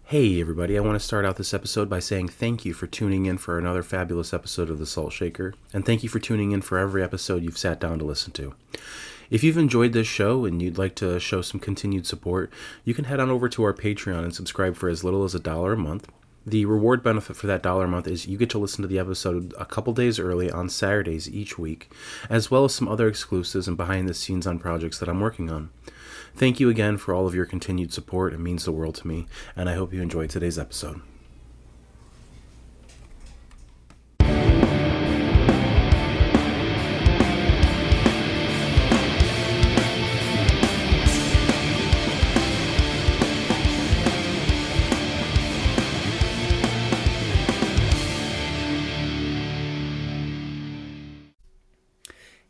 Hey everybody, I want to start out this episode by saying thank you for tuning in for another fabulous episode of The Salt Shaker, and thank you for tuning in for every episode you've sat down to listen to. If you've enjoyed this show and you'd like to show some continued support, you can head on over to our Patreon and subscribe for as little as $1 a month. The reward benefit for that $1 a month is you get to listen to the episode a couple days early on Saturdays each week, as well as some other exclusives and behind the scenes on projects that I'm working on. Thank you again for all of your continued support. It means the world to me, and I hope you enjoyed today's episode.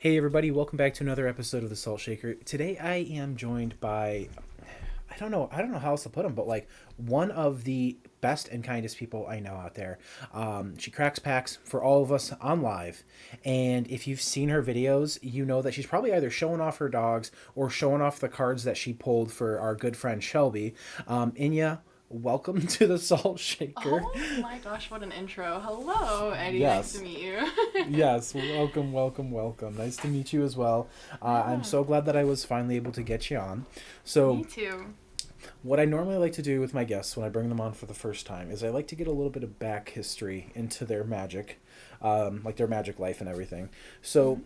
Hey everybody, welcome back to another episode of The Salt Shaker. Today I am joined by, I don't know how else to put him, but like one of the best and kindest people I know out there. She cracks packs for all of us on live, and if you've seen her videos, you know that she's probably either showing off her dogs or showing off the cards that she pulled for our good friend Shelby. Inya, welcome to The Salt Shaker. Oh my gosh, what an intro. Hello, Eddie. Yes. Nice to meet you. Yes, welcome. Nice to meet you as well. I'm so glad that I was finally able to get you on. So, Me too. what I normally like to do with my guests when I bring them on for the first time is I like to get a little bit of back history into their magic, like their magic life and everything. So,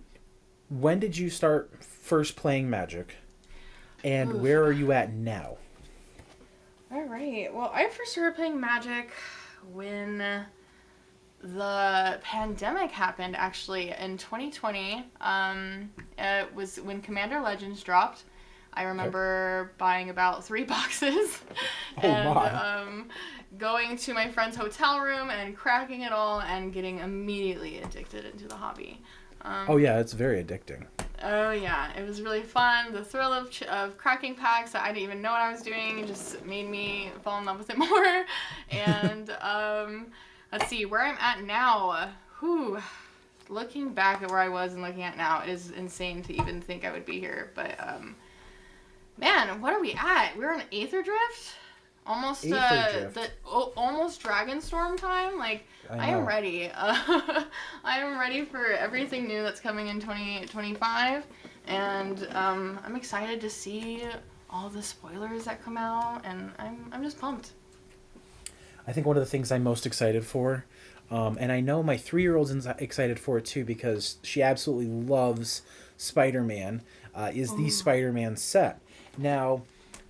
when did you start first playing Magic, and Oof. where are you at now? All right. Well, I first started playing Magic when the pandemic happened, actually, in 2020. It was when Commander Legends dropped. I remember buying about 3 boxes and going to my friend's hotel room and cracking it all and getting immediately addicted into the hobby. Oh yeah, it's very addicting. Oh yeah, it was really fun. The thrill of cracking packs that I didn't even know what I was doing just made me fall in love with it more. And let's see where I'm at now. Looking back at where I was and looking at now, it is insane to even think I would be here. But man, what are we at? We're on Aether Drift. Almost almost Dragonstorm time. Like I am ready. I am ready for everything new that's coming in 2025, and I'm excited to see all the spoilers that come out, and I'm just pumped. I think one of the things I'm most excited for, and I know my 3-year-old's excited for it too because she absolutely loves Spider-Man, is the Spider-Man set. Now,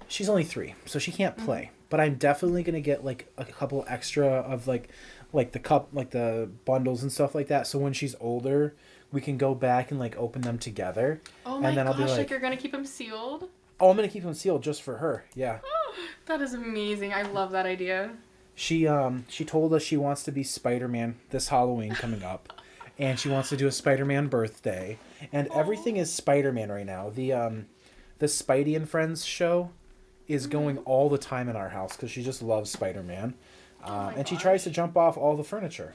she's only 3, so she can't play. But I'm definitely gonna get like a couple extra of like the bundles and stuff like that. So when she's older, we can go back and like open them together. Oh my and then gosh! I'll be Like you're gonna keep them sealed? Oh, I'm gonna keep them sealed just for her. Yeah. That is amazing. I love that idea. She told us she wants to be Spider-Man this Halloween coming up, and she wants to do a Spider-Man birthday, and everything is Spider-Man right now. The Spidey and Friends show is going all the time in our house because she just loves Spider-Man. And she tries to jump off all the furniture.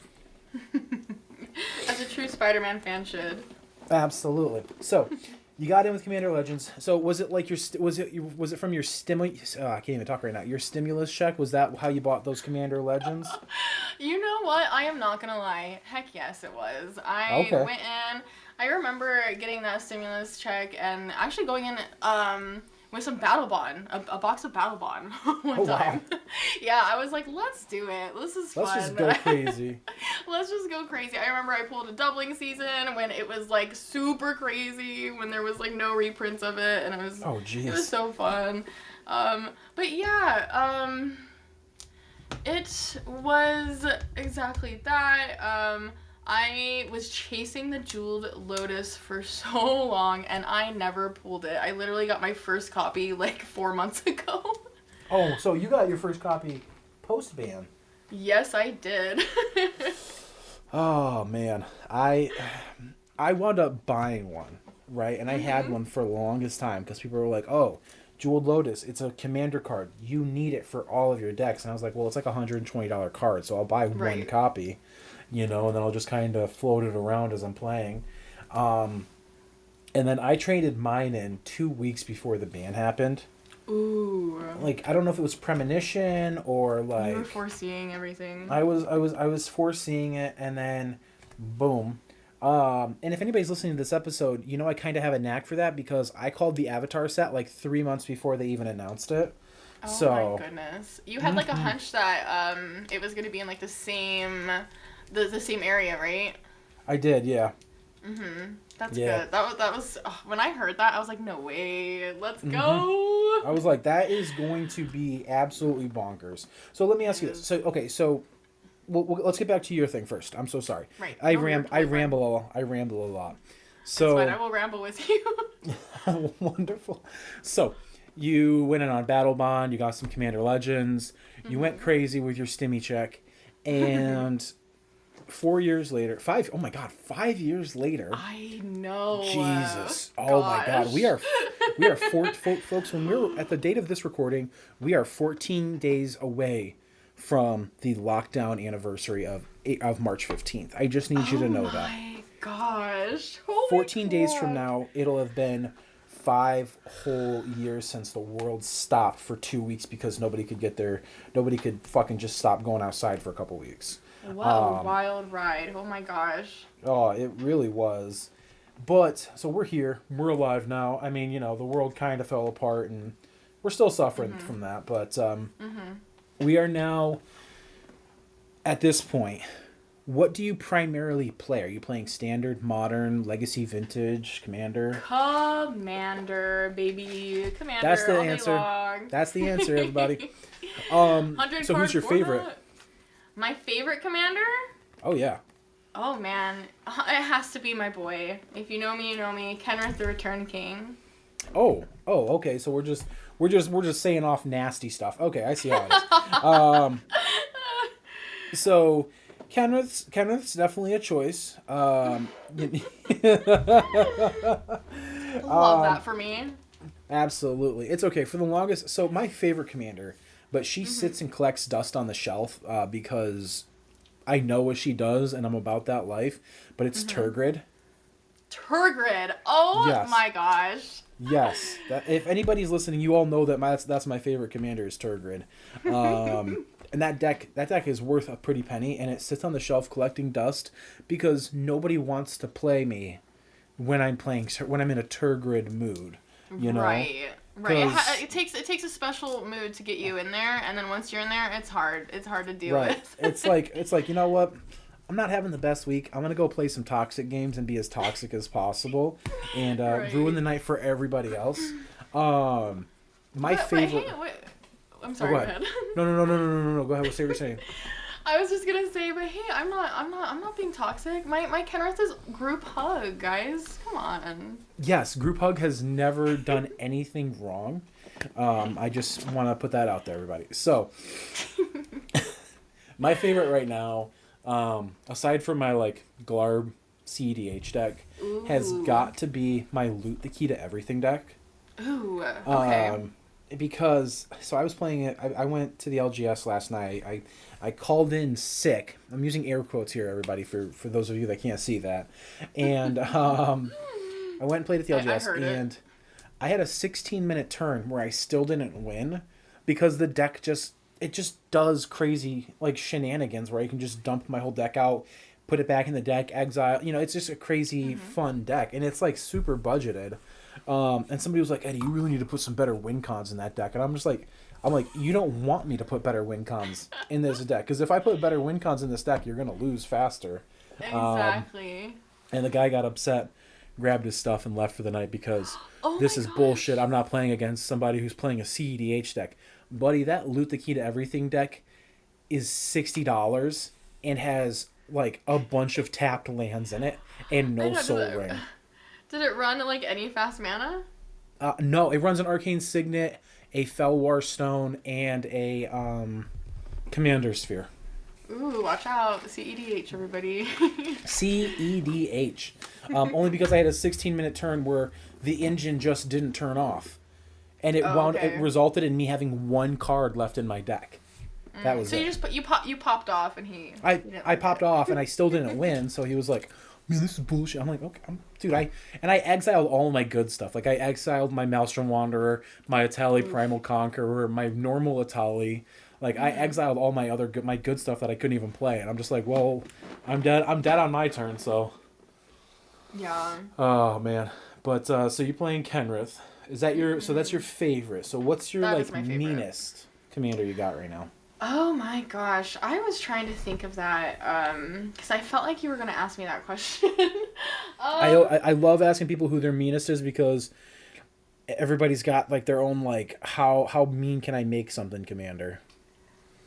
As a true Spider-Man fan should. Absolutely. So, you got in with Commander Legends. So, was it like was it from your stimulus? I can't even talk right now. Your stimulus check, was that how you bought those Commander Legends? You know what? I am not gonna lie. Heck yes, it was. I went in. I remember getting that stimulus check and actually going in with some Battle Bond, a box of Battle Bond one time. Wow. Yeah, I was like, let's do it. This is fun. Let's just go crazy. Let's just go crazy. I remember I pulled a doubling season when it was like super crazy, when there was like no reprints of it, and it was it was so fun. But yeah, it was exactly that. I was chasing the Jeweled Lotus for so long, and I never pulled it. I literally got my first copy like 4 months ago. Oh, so you got your first copy post-ban. Yes, I did. Oh, man. I wound up buying one, right? And I had one for the longest time because people were like, oh, Jeweled Lotus, it's a commander card. You need it for all of your decks. And I was like, well, it's like a $120 card, so I'll buy one copy. And then I'll just kind of float it around as I'm playing. And then I traded mine in 2 weeks before the ban happened. Ooh. Like, I don't know if it was premonition or like You were foreseeing everything. I was foreseeing it, and then boom. And if anybody's listening to this episode, you know I kind of have a knack for that because I called the Avatar set like 3 months before they even announced it. Oh So my goodness! You had like a hunch that it was gonna be in like the same area, right? I did, yeah. That's Yeah. good. That was when I heard that I was like, no way, let's go. I was like, that is going to be absolutely bonkers. So let me ask you this. So okay, so let's get back to your thing first. I'm so sorry. Right. I No, you're totally fine. I ramble a lot. That's So fine. I will ramble with you. wonderful. So you went in on Battle Bond. You got some Commander Legends. You went crazy with your Stimmy check, and 4 years later, 5. Oh my God, 5 years later. I know. Jesus. Oh my God. We are folks, when we're at the date of this recording, we are 14 days away from the lockdown anniversary of March 15th. I just need you to know that. Oh my gosh. Holy 14 days from crap. now, it'll have been 5 whole years since the world stopped for 2 weeks because nobody could fucking just stop going outside for a couple weeks. What a wild ride. Oh my gosh. Oh, it really was. But, so we're here. We're alive now. I mean, the world kind of fell apart and we're still suffering from that. But we are now, at this point, what do you primarily play? Are you playing Standard, Modern, Legacy, Vintage, Commander? Commander, baby. Commander. That's the all day answer. long. That's the answer, everybody. 100 So who's your card favorite? format. My favorite commander? Oh, yeah. Oh man, it has to be my boy. If you know me, you know me. Kenrith the Return King. Oh, okay. So we're just saying off nasty stuff. Okay, I see how it is. So Kenrith's definitely a choice. Love that for me. Absolutely. It's okay. For the longest, so my favorite commander, but she sits and collects dust on the shelf because I know what she does and I'm about that life, but it's Turgid. Turgid. Oh Yes. my gosh. Yes. If anybody's listening, you all know that that's my favorite commander is Turgid. And that deck is worth a pretty penny, and it sits on the shelf collecting dust because nobody wants to play me when I'm in a Turgid mood. You know? Right. 'Cause- It takes a special mood to get you in there, and then once you're in there, it's hard. It's hard to deal Right. with. it's like, you know what? I'm not having the best week. I'm gonna go play some toxic games and be as toxic as possible, and Right. ruin the night for everybody else. My favorite. Hey, wait. I'm sorry. Go Go ahead. ahead. No. Go ahead. Say what you're saying. I was just gonna say, but hey, I'm not being toxic. My Kenrith is group hug, guys. Come on. Yes, group hug has never done anything wrong. I just want to put that out there, everybody. So, my favorite right now, aside from my Glarb CEDH deck, has Ooh. got to be my Loot the Key to Everything deck. Ooh. Okay. Because I was playing it. I went to the LGS last night. I called in sick. I'm using air quotes here, everybody, for those of you that can't see that. And I went and played at the LGS, I heard it. I had a 16-minute turn where I still didn't win because the deck just does crazy shenanigans where I can just dump my whole deck out, put it back in the deck, exile. It's just a crazy fun deck, and it's super budgeted. And somebody was like, Eddie, you really need to put some better win cons in that deck. And I'm like, you don't want me to put better win cons in this deck. Because if I put better win cons in this deck, you're going to lose faster. Exactly. And the guy got upset, grabbed his stuff, and left for the night because Oh this my is gosh. bullshit. I'm not playing against somebody who's playing a CEDH deck. Buddy, that Loot the Key to Everything deck is $60 and has a bunch of tapped lands in it and no I know, Soul did it- Ring. Did it run any fast mana? No, it runs an Arcane Signet, a Felwar Stone, and a Commander Sphere. Ooh, watch out. CEDH, everybody. CEDH. Only because I had a 16-minute turn where the engine just didn't turn off. And it okay. it resulted in me having one card left in my deck. That was So it. you popped off and he... I popped off and I still didn't win, so he was like, man, this is bullshit. I'm like, okay, dude, I exiled all my good stuff. Like, I exiled my Maelstrom Wanderer, my Atali Primal Conqueror, my normal Atali. Like, I exiled all my other my good stuff that I couldn't even play. And I'm just like, well, I'm dead on my turn, so. Yeah. Oh, man. But, so you're playing Kenrith. Is that your, so that's your favorite. So what's your, That like, is my favorite. meanest commander you got right now? Oh my gosh, I was trying to think of that because I felt like you were gonna ask me that question. I love asking people who their meanest is because everybody's got like their own like how mean can I make something commander.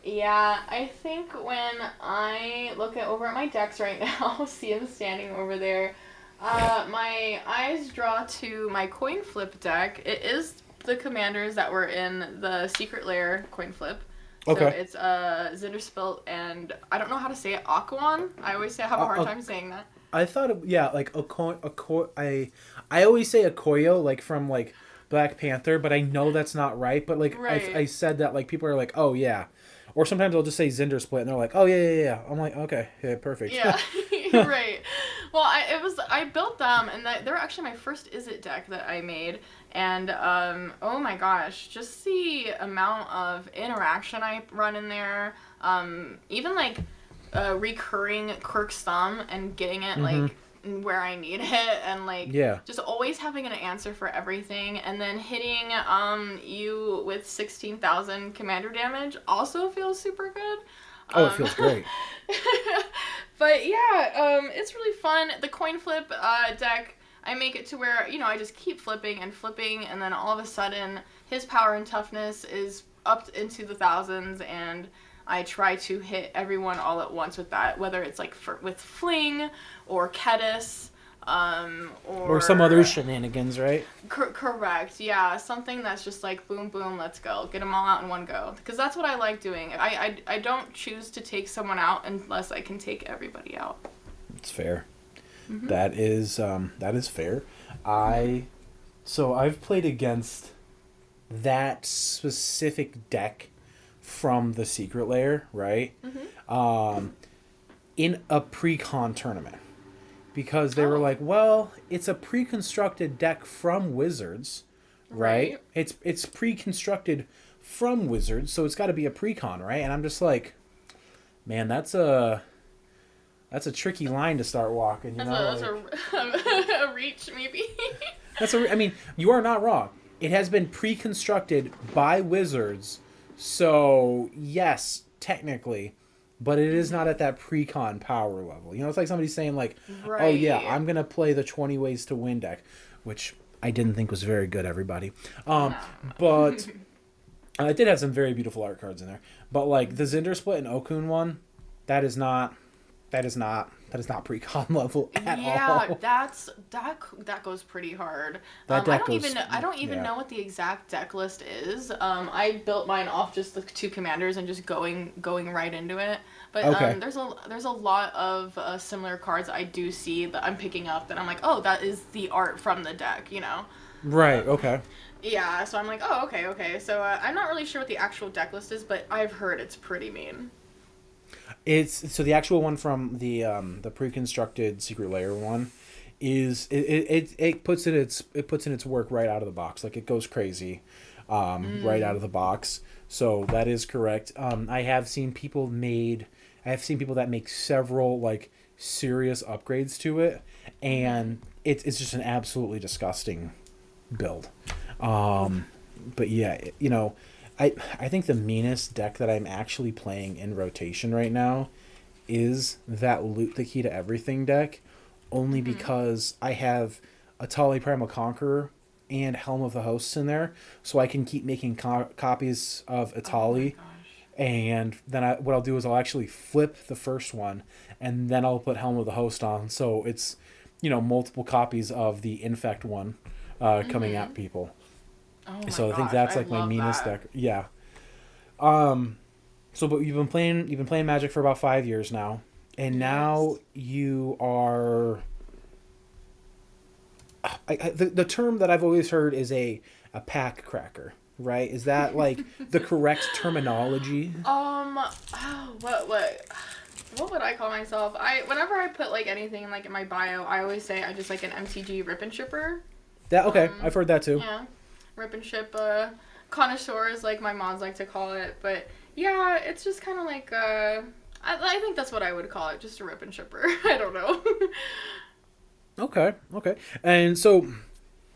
Yeah, I think when I look over at my decks right now, see him standing over there, my eyes draw to my coin flip deck. It is the commanders that were in the Secret Lair coin flip. So Okay. it's Zinderspilt and I don't know how to say it, Aquan. I always say I have a hard time saying that. I thought like I always say Okoyo like from like Black Panther, but I know that's not right. But like Right. I said that like people are like, oh yeah, or sometimes I'll just say Zinder Split and they're like, oh yeah. I'm like, okay, yeah, perfect. Yeah, right. Well, I built them, and they're actually my first Izzet deck that I made, and oh my gosh, just the amount of interaction I run in there, even like recurring Quirk's Thumb and getting it like where I need it, and like just always having an answer for everything, and then hitting you with 16,000 commander damage also feels super good. Oh, it feels great. But yeah, it's really fun. The coin flip deck, I make it to where, I just keep flipping, and then all of a sudden, his power and toughness is up into the thousands, and I try to hit everyone all at once with that, whether it's like with Fling, or Kedis, or some other shenanigans, right? Correct, yeah. Something that's just like, boom, boom, let's go. Get them all out in one go. Because that's what I like doing. I don't choose to take someone out unless I can take everybody out. It's fair. Mm-hmm. That is fair. I've played against that specific deck from the Secret Lair, right? Mm-hmm. In a pre-con tournament. Because they were like, well, it's a pre-constructed deck from Wizards, right? It's pre-constructed from Wizards, so it's got to be a pre-con, right? And I'm just like, man, that's a tricky line to start walking, you know? That's a reach, maybe. I mean, you are not wrong. It has been pre-constructed by Wizards, so yes, technically. But it is not at that pre-con power level. You know, it's like somebody saying like, oh yeah, I'm going to play the 20 Ways to Win deck, which I didn't think was very good, everybody. But it did have some very beautiful art cards in there. But like the Zinder Split and Okun one, that is not pre-con level at all. Yeah, that goes pretty hard. I don't even know what the exact deck list is. I built mine off just the two commanders and just going right into it. But there's a lot of similar cards I do see that I'm picking up that I'm like, oh, that is the art from the deck, you know. Right. Okay. Yeah. So I'm like, oh, okay. So I'm not really sure what the actual deck list is, but I've heard it's pretty mean. It's so the actual one from the pre-constructed Secret Lair one is it puts in its work right out of the box. Like it goes crazy right out of the box. So that is correct. I have seen people that make several like serious upgrades to it, and it's just an absolutely disgusting build. But yeah, I think the meanest deck that I'm actually playing in rotation right now is that Loot the Key to Everything deck, only because I have Atali Primal Conqueror and Helm of the Hosts in there, so I can keep making copies of Atali. And then what I'll do is I'll actually flip the first one, and then I'll put Helm of the Host on, so it's multiple copies of the Infect one coming at people. So I think that's like my meanest deck. Yeah. But you've been playing Magic for about 5 years now, and now you are. The term that I've always heard is a pack cracker, right? Is that like the correct terminology? What? What would I call myself? Whenever I put like anything in like in my bio, I always say I just like an MTG rip and shipper. That okay? I've heard that too. Yeah, rip and ship connoisseurs, like my moms like to call it. But yeah, it's just kind of like I think that's what I would call it, just a rip and shipper. I don't know. Okay. And so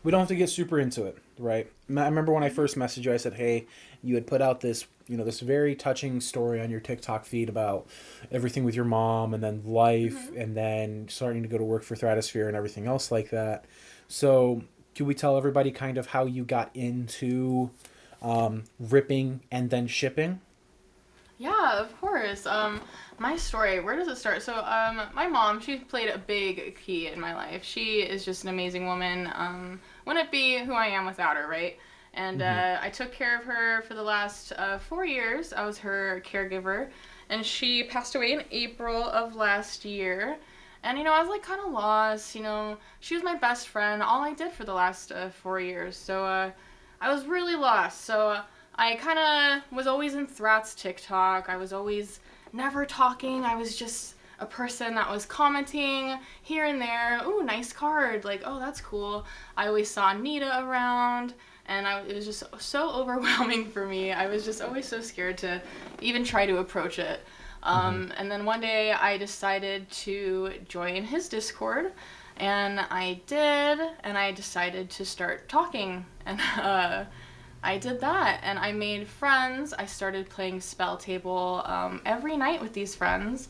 we don't have to get super into it, right? I remember when I first messaged you, I said, "Hey, you had put out this, this very touching story on your TikTok feed about everything with your mom, and then life, and then starting to go to work for Thratosphere and everything else like that." So, can we tell everybody kind of how you got into ripping and then shipping? Yeah, of course. My story, where does it start? So, my mom, she played a big key in my life. She is just an amazing woman. Wouldn't be who I am without her, right? And I took care of her for the last 4 years. I was her caregiver, and she passed away in April of last year. And, I was like kind of lost, she was my best friend, all I did for the last 4 years. So, I was really lost. So, I kind of was always in Thrat's TikTok. I was always never talking. I was just a person that was commenting here and there. Ooh, nice card. Like, oh, that's cool. I always saw Nita around, and it was just so overwhelming for me. I was just always so scared to even try to approach it. And then one day I decided to join his Discord, and I did, and I decided to start talking. And I did that, and I made friends. I started playing Spell Table every night with these friends,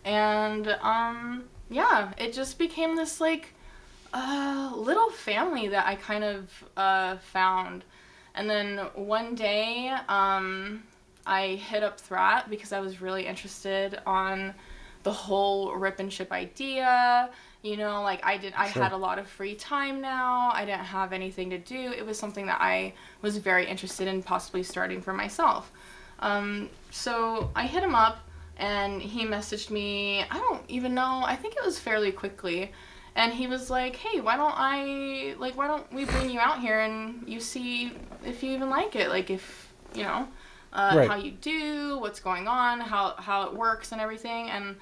and yeah, it just became this like little family that I kind of found. And then one day I hit up Thrat because I was really interested on the whole rip and ship idea. Like I Sure. had a lot of free time now. I didn't have anything to do. It was something that I was very interested in possibly starting for myself. So I hit him up, and he messaged me, I don't even know, I think it was fairly quickly. And he was like, hey, why don't we bring you out here and you see if you even like it? Like if, Right. how you do, what's going on, how it works and everything. And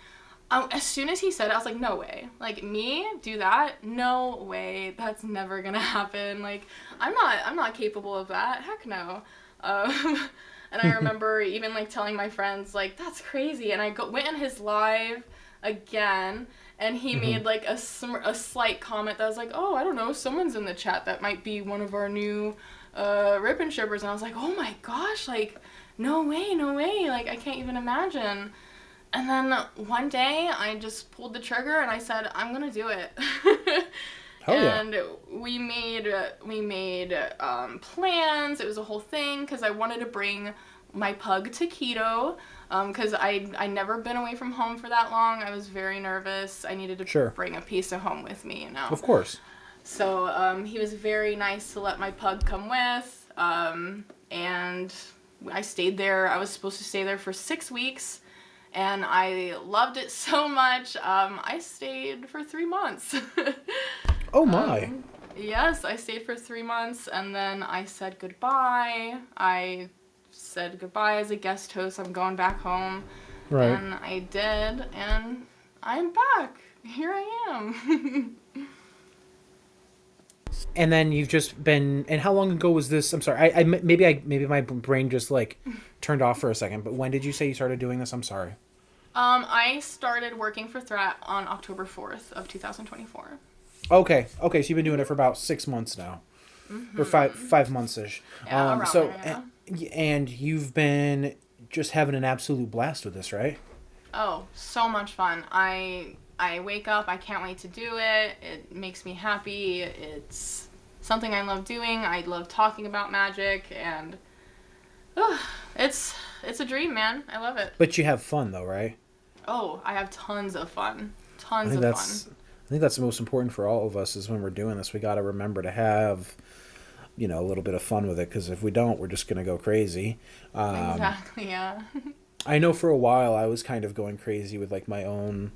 as soon as he said it, I was like, no way. Like, me do that? No way. That's never gonna happen. Like, I'm not capable of that. Heck no. And I remember even like telling my friends like, that's crazy. And I went in his live again, and he made like a slight comment that was like, oh, I don't know, someone's in the chat that might be one of our new rip and shippers. And I was like, oh my gosh, like, no way, like, I can't even imagine. And then one day I just pulled the trigger and I said, I'm gonna do it. Hell yeah. And we made plans. It was a whole thing because I wanted to bring my pug to Quito, because I never been away from home for that long. I was very nervous. I needed to Sure. bring a piece of home with me, Of course. So he was very nice to let my pug come with, and I stayed there. I was supposed to stay there for 6 weeks, and I loved it so much. I stayed for 3 months. Oh my. Yes, I stayed for 3 months, and then I said goodbye. I said goodbye as a guest host. I'm going back home. Right. And I did, and I'm back. Here I am. And then you've just been. And how long ago was this? I'm sorry. Maybe my brain just like turned off for a second. But when did you say you started doing this? I'm sorry. I started working for Thrat on October 4th of 2024. Okay. So you've been doing it for about 6 months now, or 5 months ish. Yeah, around So there, and you've been just having an absolute blast with this, right? Oh, so much fun. I wake up, I can't wait to do it. It makes me happy. It's something I love doing. I love talking about magic, and it's a dream, man. I love it. But you have fun though, right? Oh, I have tons of fun. I think that's the most important for all of us is when we're doing this, we got to remember to have, a little bit of fun with it, because if we don't, we're just going to go crazy. Exactly, yeah. I know for a while I was kind of going crazy with like my own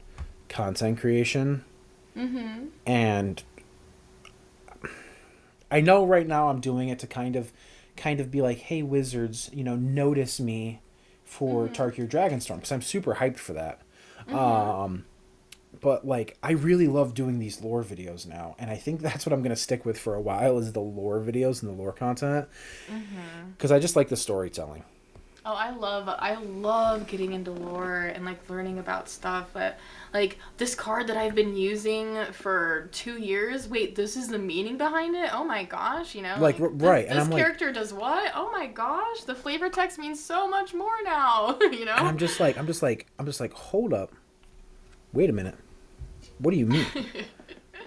content creation. Mm-hmm. And I know right now I'm doing it to kind of be like, hey, wizards, notice me for Tarkir Dragonstorm, because I'm super hyped for that. But like I really love doing these lore videos now, and I think that's what I'm gonna stick with for a while is the lore videos and the lore content, because I just like the storytelling. Oh, I love getting into lore and like learning about stuff. But like this card that I've been using for 2 years. Wait, this is the meaning behind it. Oh my gosh, Like, right, and This I'm like, character does what? Oh my gosh, the flavor text means so much more now. and I'm just like, hold up, wait a minute, what do you mean?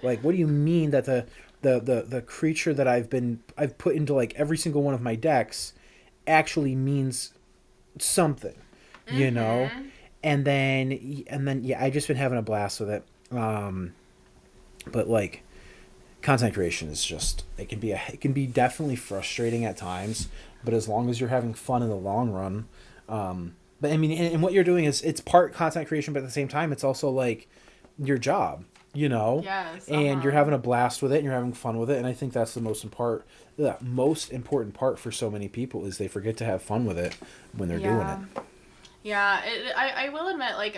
Like, what do you mean that the creature that I've put into like every single one of my decks actually means something, you know? And then yeah, I just been having a blast with it. But like content creation is just it can be definitely frustrating at times, but as long as you're having fun in the long run, but I mean, and what you're doing is it's part content creation, but at the same time it's also like your job, you know? Yes. And you're having a blast with it and you're having fun with it, and I think that's the most important part for so many people is they forget to have fun with it when they're doing it. Yeah, I will admit, like,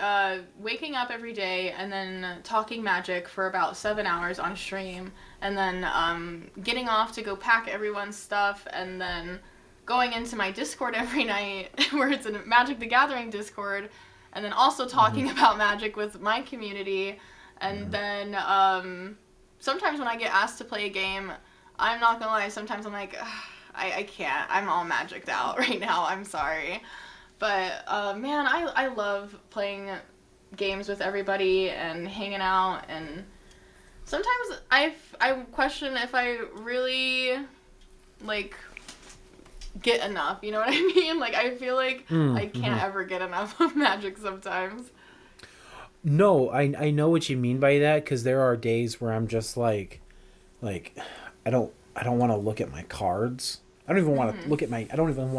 waking up every day and then talking Magic for about 7 hours on stream, and then getting off to go pack everyone's stuff, and then going into my Discord every night, where it's a Magic the Gathering Discord, and then also talking about Magic with my community, and then sometimes when I get asked to play a game, I'm not gonna lie, sometimes I'm like, I can't, I'm all Magicked out right now, I'm sorry. But, man, I love playing games with everybody and hanging out, and sometimes I question if I really, like, get enough, you know what I mean? Like, I feel like I can't ever get enough of Magic sometimes. No, I know what you mean by that, because there are days where I'm just like I don't want to look at my cards. I don't even want to look at I don't even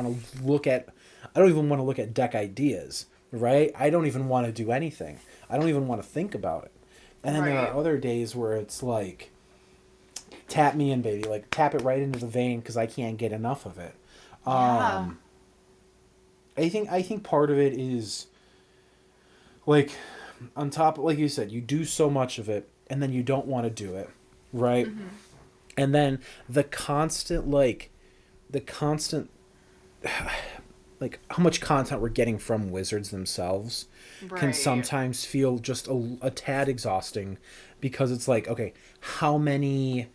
want to look at deck ideas, right? I don't even want to do anything. I don't even want to think about it. And then there are other days where it's like, tap me in, baby. Like, tap it right into the vein because I can't get enough of it. Yeah. I think part of it is, like, on top, like you said, you do so much of it, and then you don't want to do it, right? And then the constant, like how much content we're getting from Wizards themselves can sometimes feel just a tad exhausting, because it's like, okay, how many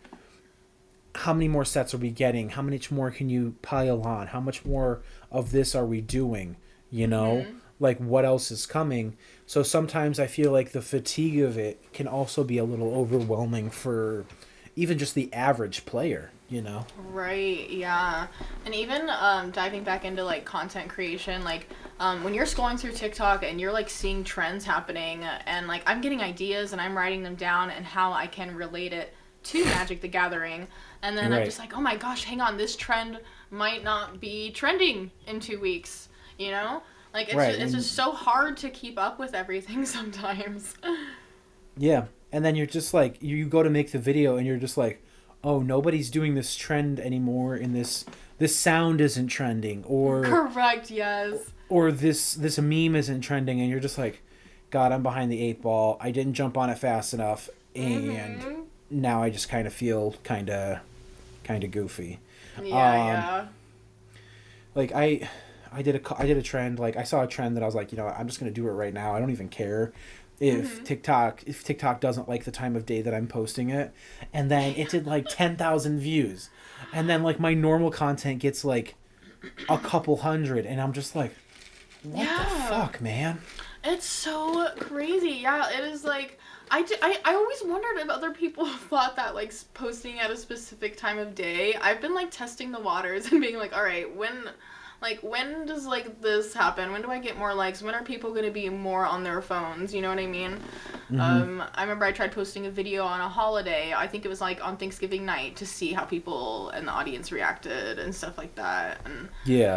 more sets are we getting? How much more can you pile on? How much more of this are we doing? You know, like what else is coming? So sometimes I feel like the fatigue of it can also be a little overwhelming for even just the average player, you know? Right, yeah. And even diving back into, like, content creation, like, when you're scrolling through TikTok and you're, like, seeing trends happening, and, like, I'm getting ideas and I'm writing them down and how I can relate it to Magic the Gathering, and then I'm just like, oh my gosh, hang on, this trend might not be trending in 2 weeks, you know? Like, it's just so hard to keep up with everything sometimes. Yeah. And then you're just like, you go to make the video and you're just like, oh, nobody's doing this trend anymore, and this sound isn't trending, or Correct, yes. Or this meme isn't trending, and you're just like, God, I'm behind the 8 ball. I didn't jump on it fast enough, and now I just kind of feel kind of goofy. Yeah. Like I did a trend, like I saw a trend that I was like, you know, I'm just gonna do it right now. I don't even care if TikTok doesn't like the time of day that I'm posting it. And then it did like 10,000 views, and then like my normal content gets like a couple hundred, and I'm just like, what the fuck, man? It's so crazy. Yeah, it is like, I always wondered if other people thought that, like, posting at a specific time of day. I've been, like, testing the waters and being like, all right, when does, like, this happen? When do I get more likes? When are people going to be more on their phones? You know what I mean? I remember I tried posting a video on a holiday. I think it was, like, on Thanksgiving night, to see how people and the audience reacted and stuff like that. And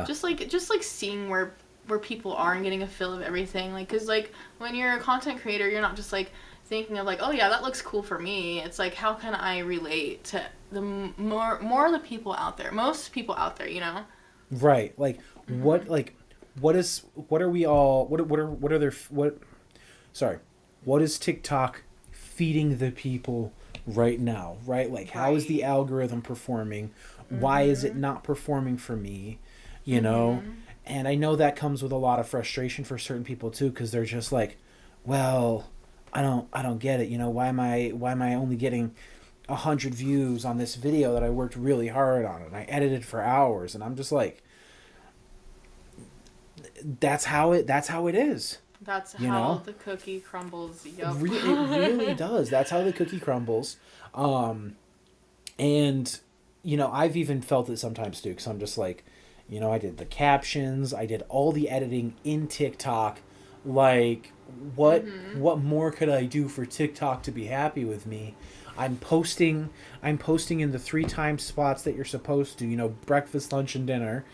just like seeing where people are and getting a feel of everything. Like, because, like, when you're a content creator, you're not just, like, thinking of, like, oh, yeah, that looks cool for me. It's like, how can I relate to the more of the people out there? Most people out there, you know? Right. Like, what are sorry, what is TikTok feeding the people right now, right? Like, how is the algorithm performing? Why is it not performing for me? You know? And I know that comes with a lot of frustration for certain people too, because they're just like, well, I don't get it. You know, why am I only getting 100 views on this video that I worked really hard on and I edited for hours? And I'm just like, that's how it is. That's you how know? the cookie crumbles. Yup. It really does. That's how the cookie crumbles. And, you know, I've even felt it sometimes too, because I'm just like, you know, I did the captions, I did all the editing in TikTok. Like, what more could I do for TikTok to be happy with me? I'm posting in the 3 time spots that you're supposed to, you know, breakfast, lunch, and dinner.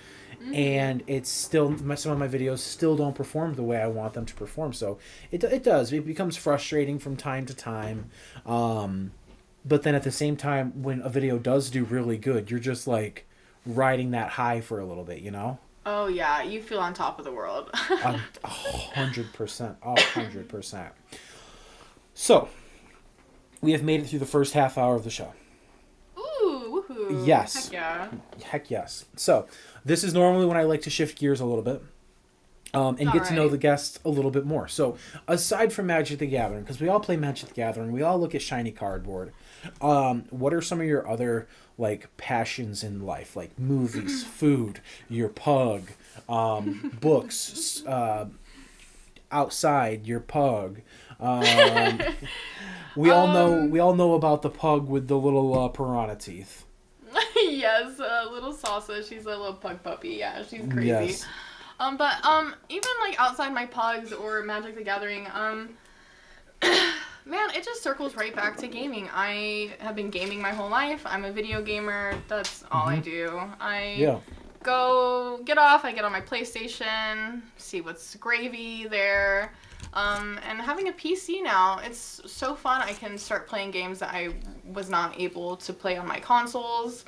And it's still, some of my videos still don't perform the way I want them to perform. So it does. It becomes frustrating from time to time. But then at the same time, when a video does do really good, you're just like riding that high for a little bit, you know? Oh yeah, you feel on top of the world. 100%. 100%. So, we have made it through the first half hour of the show. Ooh, woohoo. Yes. Heck yeah. Heck yes. So, this is normally when I like to shift gears a little bit. And get to know Alright. the guests a little bit more. So, aside from Magic the Gathering, because we all play Magic the Gathering, we all look at shiny cardboard. What are some of your other like passions in life, like movies, food, your pug, books, outside, your pug? We all know about the pug with the little piranha teeth. Yes, little Salsa. She's a little pug puppy. Yeah, she's crazy. Yes. But even like outside my pugs or Magic the Gathering, man, it just circles right back to gaming. I have been gaming my whole life. I'm a video gamer. That's all I do. I go get off. I get on my PlayStation, see what's gravy there. And having a PC now, it's so fun. I can start playing games that I was not able to play on my consoles.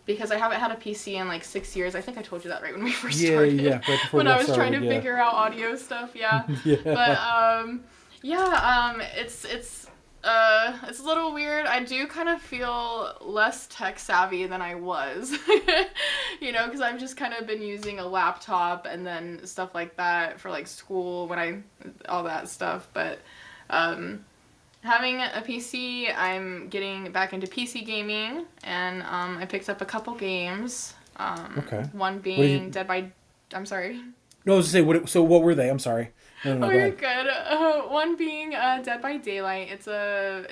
Because I haven't had a PC in like 6 years. I think I told you that right when we first started. Yeah, right before when we I was started, trying to figure out audio stuff, yeah. Yeah. But it's a little weird. I do kind of feel less tech savvy than I was, you know, because I've just kind of been using a laptop and then stuff like that for like school all that stuff. But having a PC, I'm getting back into PC gaming, and I picked up a couple games. Okay. One being I'm sorry. No, I was to say, what were they? I'm sorry. No, Oh, go you're ahead. good. One being Dead by Daylight. It's a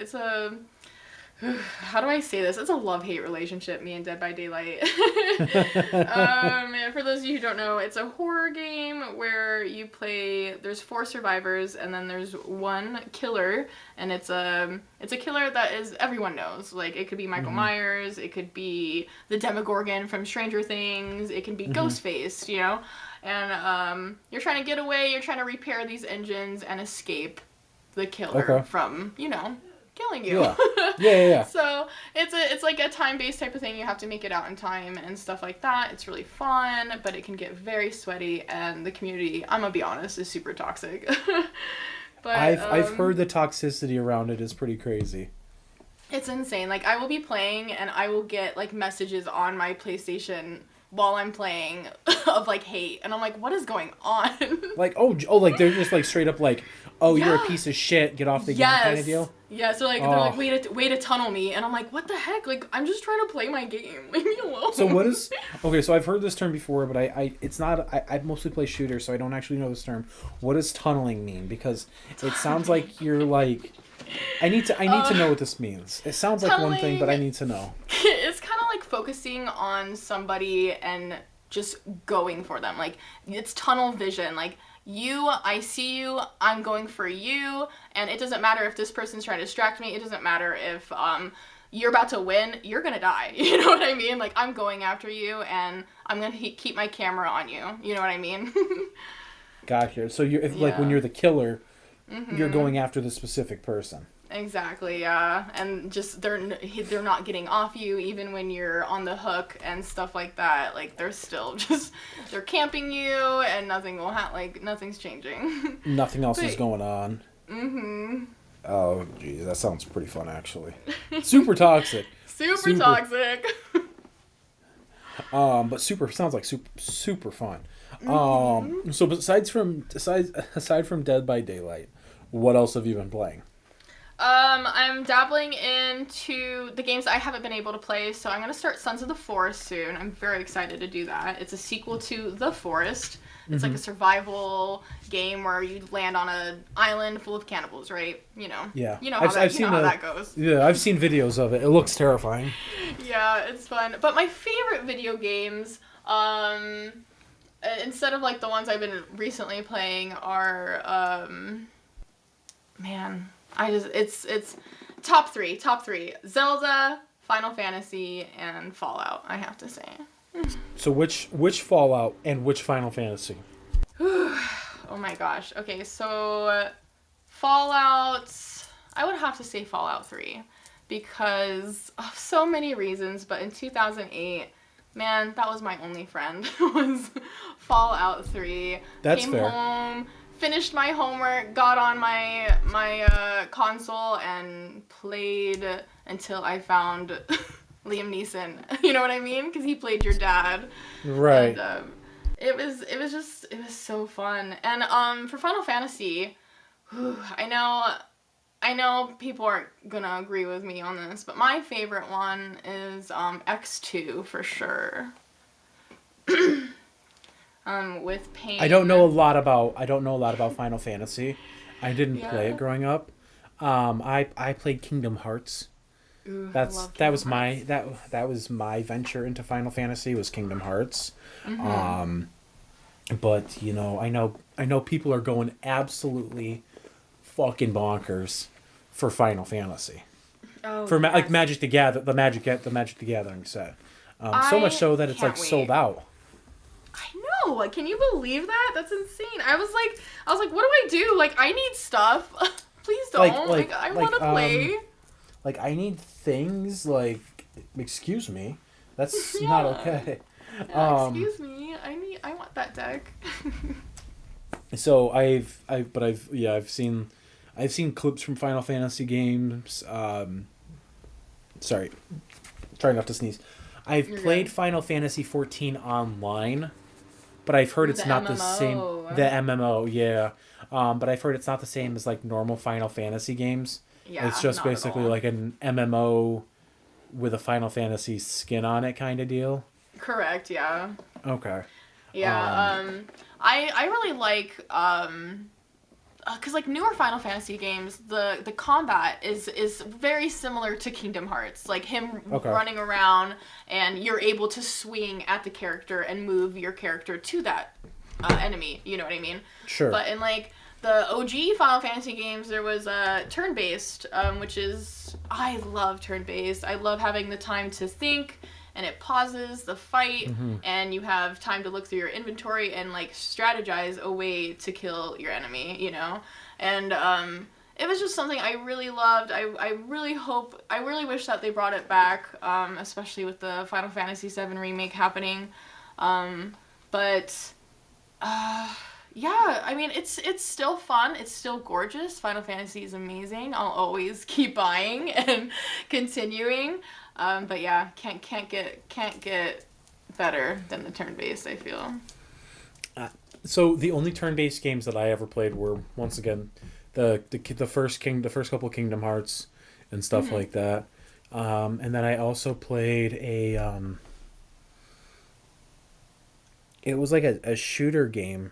how do I say this? It's a love-hate relationship, me and Dead by Daylight. For those of you who don't know, it's a horror game where you play, there's 4 survivors and then there's 1 killer, and it's a killer that is, everyone knows. Like, it could be Michael Myers, it could be the Demogorgon from Stranger Things, it can be Ghostface, you know? And you're trying to get away, you're trying to repair these engines and escape the killer from, you know, killing you. Yeah. So it's like a time-based type of thing. You have to make it out in time and stuff like that. It's really fun, but it can get very sweaty, and the community, I'm gonna be honest, is super toxic. But I've heard the toxicity around it is pretty crazy. It's insane. Like, I will be playing and I will get like messages on my PlayStation while I'm playing of like hate, and I'm like, what is going on? Like, like they're just like straight up like, oh, you're a piece of shit, get off the game kind of deal. Yeah, so like they're like, way to tunnel me, and I'm like, what the heck? Like, I'm just trying to play my game. Leave me alone. So what is so I've heard this term before, but I mostly play shooters, so I don't actually know this term. What does tunneling mean? Because it sounds like you're like, I need to know what this means. It sounds like one thing, but I need to know. It's kind of like focusing on somebody and just going for them. Like, it's tunnel vision. Like, I see you, I'm going for you, and it doesn't matter if this person's trying to distract me. It doesn't matter if you're about to win, you're gonna die. You know what I mean? Like, I'm going after you, and I'm gonna keep my camera on you. You know what I mean? Gotcha. So like when you're the killer, you're going after the specific person. Exactly, yeah. And just they're not getting off you even when you're on the hook and stuff like that. Like they're still just they're camping you and nothing will like nothing's changing. Nothing else is But- going on. Mhm. Oh, geez, that sounds pretty fun, actually. Super toxic. Super toxic. But sounds like super fun. So aside from Dead by Daylight, what else have you been playing? I'm dabbling into the games I haven't been able to play, so I'm gonna start Sons of the Forest soon. I'm very excited to do that. It's a sequel to The Forest. It's like a survival game where you land on an island full of cannibals, right? You know. Yeah. You know how that goes. Yeah, I've seen videos of it. It looks terrifying. Yeah, it's fun. But my favorite video games, instead of like the ones I've been recently playing, are man, it's top three. Zelda, Final Fantasy, and Fallout, I have to say. So which Fallout and which Final Fantasy? Oh my gosh. Okay, so Fallout, I would have to say Fallout 3 because of so many reasons, but in 2008, man, that was my only friend was Fallout 3. That's Came fair. home, finished my homework, got on my console and played until I found Liam Neeson. You know what I mean? Because he played your dad. Right. And, it was so fun. And for Final Fantasy, I know people aren't gonna agree with me on this, but my favorite one is X2 for sure. With Pain. I don't know a lot about Final Fantasy. I didn't play it growing up. I played Kingdom Hearts. Ooh, That was my venture into Final Fantasy was Kingdom Hearts. But I know people are going absolutely fucking bonkers for Final Fantasy. Oh, For yes. Magic the Magic the Gathering set. So much so that it's can't like sold wait. out. I know. Can you believe that? That's insane. I was like, what do I do? Like, I need stuff. Please don't. I want to play. Like I need things like excuse me. That's Yeah. not okay. Excuse me. I want that deck. So I've seen clips from Final Fantasy games. Sorry, trying not to sneeze. I've You're played good. Final Fantasy 14 online, but I've heard it's The not the same. MMO. The MMO, yeah. But I've heard it's not the same as like normal Final Fantasy games. Yeah, It's just not at basically all. like an MMO with a Final Fantasy skin on it kind of deal. Correct. Yeah. Okay. Yeah. I really like because like newer Final Fantasy games, the combat is very similar to Kingdom Hearts. Like him Okay. running around, and you're able to swing at the character and move your character to that enemy. You know what I mean? Sure. But in like the OG Final Fantasy games, there was turn-based, which is I love turn-based. I love having the time to think. And it pauses the fight, and you have time to look through your inventory and like strategize a way to kill your enemy, you know. And it was just something I really loved. I really wish that they brought it back, especially with the Final Fantasy VII remake happening. But yeah, I mean it's still fun. It's still gorgeous. Final Fantasy is amazing. I'll always keep buying and continuing. But yeah, can't get better than the turn-based, I feel. So the only turn-based games that I ever played were once again the first couple Kingdom Hearts and stuff like that. And then I also played it was like a shooter game,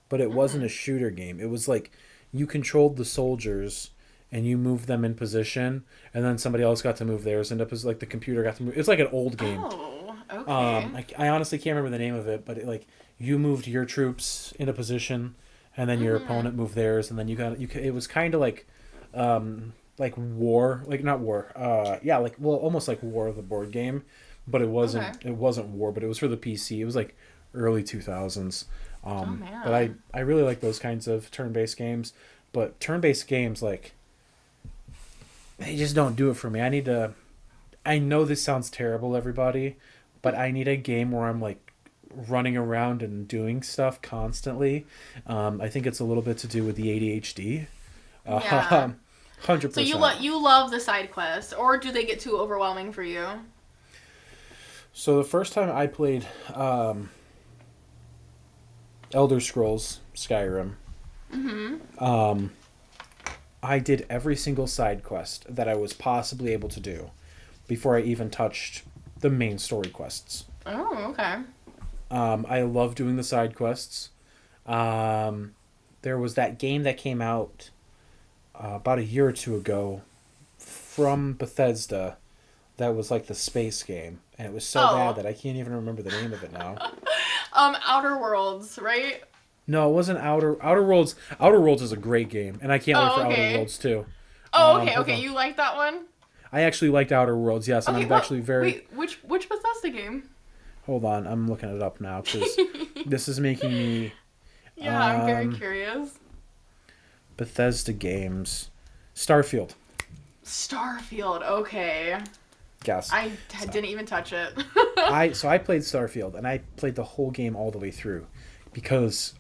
but it wasn't a shooter game. It was like you controlled the soldiers and you moved them in position, and then somebody else got to move theirs, and like the computer got to move. It's like an old game. Oh, okay. I honestly can't remember the name of it, but you moved your troops in a position, and then your opponent moved theirs, and then it was kind of like war, like not war. Almost like War the board game, but it wasn't. Okay. It wasn't War, but it was for the PC. It was like early 2000s. Man. But I really like those kinds of turn-based games. But turn-based games, like they just don't do it for me. I know this sounds terrible, everybody, but I need a game where I'm like running around and doing stuff constantly. I think it's a little bit to do with the ADHD. Yeah. 100%. So you love the side quests, or do they get too overwhelming for you? So the first time I played Elder Scrolls Skyrim, I did every single side quest that I was possibly able to do before I even touched the main story quests. Oh, okay. I love doing the side quests. There was that game that came out about a year or two ago from Bethesda that was like the space game, and it was so bad that I can't even remember the name of it now. Outer Worlds, right? No, it wasn't Outer Worlds. Outer Worlds is a great game, and I can't wait for okay. Outer Worlds too. Oh, okay, hold okay. on. You like that one? I actually liked Outer Worlds, yes, and Okay, I'm well, actually very. Wait, which Bethesda game? Hold on, I'm looking it up now because this is making me. Yeah, I'm very curious. Bethesda games, Starfield. Starfield, okay. Yes. I didn't even touch it. I played Starfield, and I played the whole game all the way through because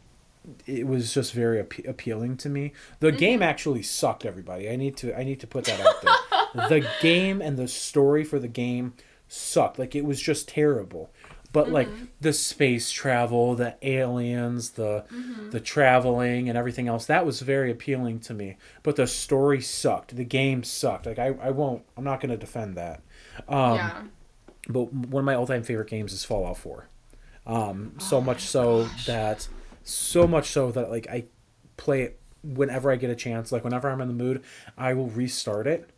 it was just very appealing to me. The game actually sucked, everybody. I need to put that out there. The game and the story for the game sucked. Like, it was just terrible. But like the space travel, the aliens, the traveling and everything else, that was very appealing to me. But the story sucked. The game sucked. Like, I'm not going to defend that. Yeah. But one of my all-time favorite games is Fallout 4. So much so that like I play it whenever I get a chance. Like, whenever I'm in the mood, I will restart it.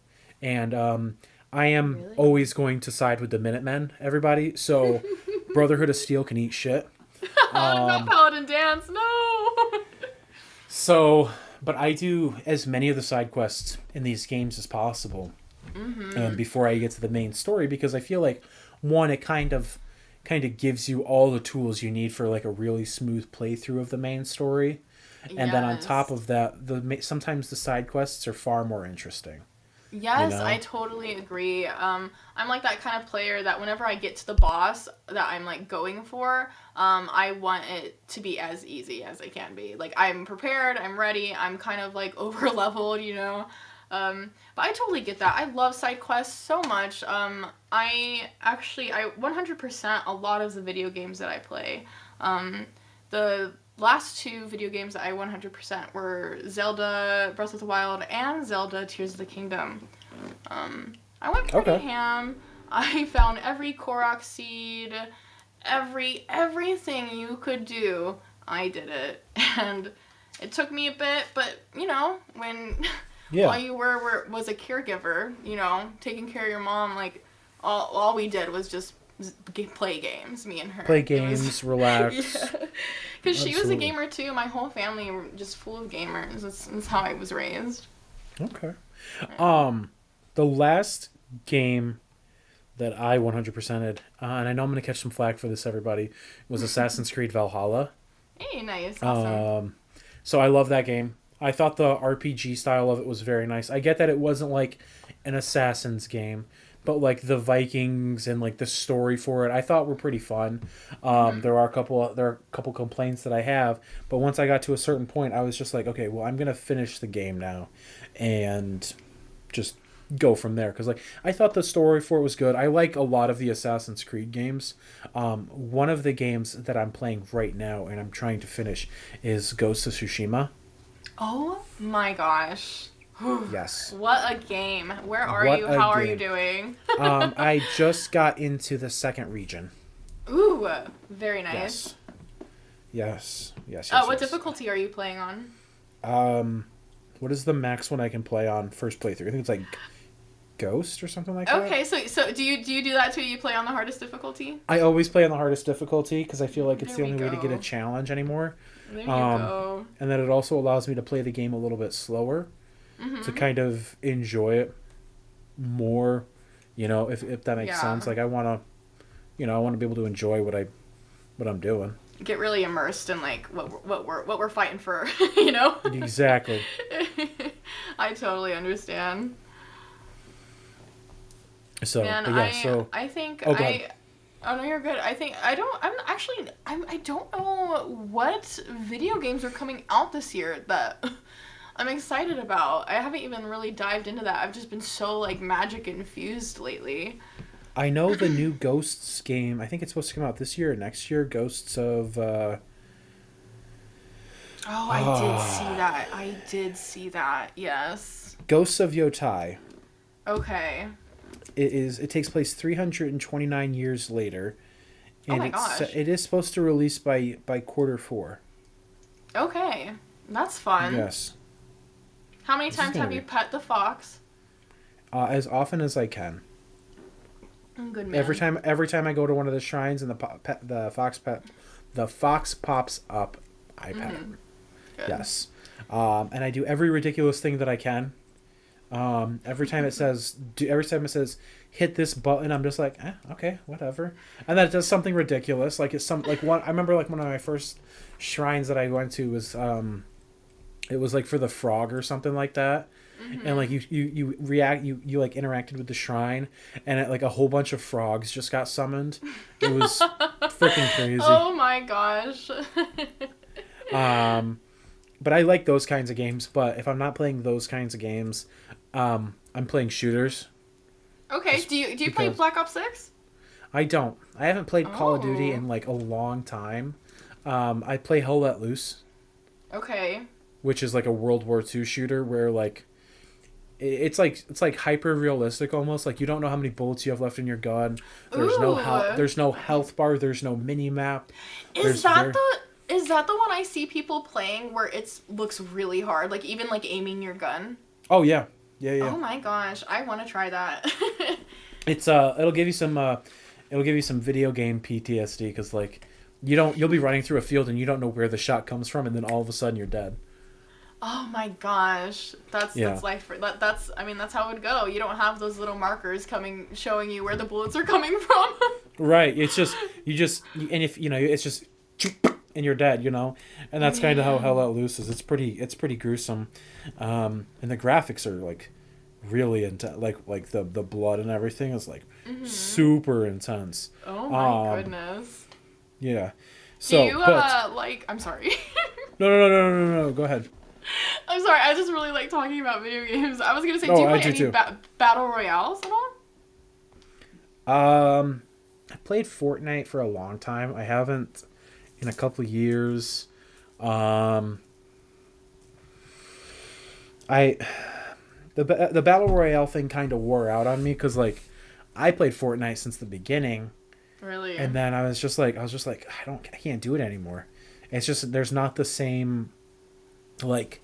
And I am always going to side with the Minutemen, everybody. So Brotherhood of Steel can eat shit. No Paladin Dance, no! So, but I do as many of the side quests in these games as possible before I get to the main story, because I feel like, one, it kind of gives you all the tools you need for like a really smooth playthrough of the main story, and then on top of that, sometimes the side quests are far more interesting. Yes, I totally agree. I'm like that kind of player that whenever I get to the boss that I'm like going for, I want it to be as easy as it can be. Like, I'm prepared, I'm ready, I'm kind of like over leveled, you know. But I totally get that. I love side quests so much. I 100% a lot of the video games that I play. The last two video games that I 100% were Zelda Breath of the Wild and Zelda Tears of the Kingdom. I went pretty ham. I found every Korok seed, everything you could do. I did it, and it took me a bit, but you know, when all you was a caregiver, you know, taking care of your mom, like all we did was just play games, me and her. Play games, relax. Yeah. Because she was a gamer too. My whole family were just full of gamers. That's how I was raised. Okay. The last game that I 100%ed, and I know I'm going to catch some flack for this, everybody, was Assassin's Creed Valhalla. Hey, nice. Awesome. So I love that game. I thought the RPG style of it was very nice. I get that it wasn't like an Assassin's game, but like the Vikings and like the story for it, I thought were pretty fun. There are a couple complaints that I have, but once I got to a certain point, I was just like, okay, well, I'm gonna finish the game now, and just go from there. Because like I thought the story for it was good. I like a lot of the Assassin's Creed games. One of the games that I'm playing right now and I'm trying to finish is Ghost of Tsushima. Oh my gosh. Yes. What a game. Where are you? How are you doing? I just got into the second region. Ooh, very nice. Yes. What difficulty are you playing on? What is the max one I can play on first playthrough? I think it's like Ghost or something like that. Okay, so do you do that too? You play on the hardest difficulty? I always play on the hardest difficulty because I feel like it's There the we only way to get a go. challenge anymore. There you go. And then it also allows me to play the game a little bit slower to kind of enjoy it more, you know, if that makes sense. Like I want to be able to enjoy what I'm doing. Get really immersed in like what we're fighting for, you know? Exactly. I totally understand. So, Man, but yeah, so I think oh, go ahead. Oh no, you're good. I don't know what video games are coming out this year that I'm excited about. I haven't even really dived into that. I've just been so like magic infused lately. I know the new Ghosts game. I think it's supposed to come out this year or next year. Ghosts of. Oh, I did see that. I did see that. Yes. Ghosts of Yotai. Okay. It takes place 329 years later, Oh and my gosh. it is supposed to release by quarter 4. Okay. That's fun. Yes. How many This is times gonna have be- you pet the fox? As often as I can. Good man. Every time I go to one of the shrines and the fox pops up, I pet it. Good. Yes. And I do every ridiculous thing that I can. Every time it says hit this button, I'm just like, okay, whatever. And then it does something ridiculous, like I remember like one of my first shrines that I went to was it was like for the frog or something like that. And like you like interacted with the shrine, and like a whole bunch of frogs just got summoned. It was freaking crazy. Oh my gosh. But I like those kinds of games. But if I'm not playing those kinds of games, I'm playing shooters. Okay, do you play because- Black Ops 6? I don't. I haven't played Call of Duty Oh. in like a long time. I play Hell Let Loose, Okay. which is like a World War II shooter where like it's like hyper realistic almost. Like you don't know how many bullets you have left in your gun. There's no Ooh. there's no health bar. There's no mini map. Is that the one I see people playing where it looks really hard, like even like aiming your gun? Oh yeah, yeah. Oh my gosh, I want to try that. It's it'll give you some video game PTSD because like you'll be running through a field and you don't know where the shot comes from, and then all of a sudden you're dead. Oh my gosh, that's life for that's I mean that's how it would go. You don't have those little markers showing you where the bullets are coming from. Right. It's just and if it's just and you're dead, and that's kind of how Hell Let Loose is. It's pretty gruesome, and the graphics are like really intense. Like the blood and everything is like super intense. Oh my goodness. Yeah. So Do you but like? I'm sorry. no. Go ahead. I'm sorry. I just really like talking about video games. I was gonna say, No, do you I play do any too. battle royales at all? I played Fortnite for a long time. I haven't in a couple of years. The battle royale thing kind of wore out on me because like I played Fortnite since the beginning, Really? and then I was just like I can't do it anymore. It's just there's not the same like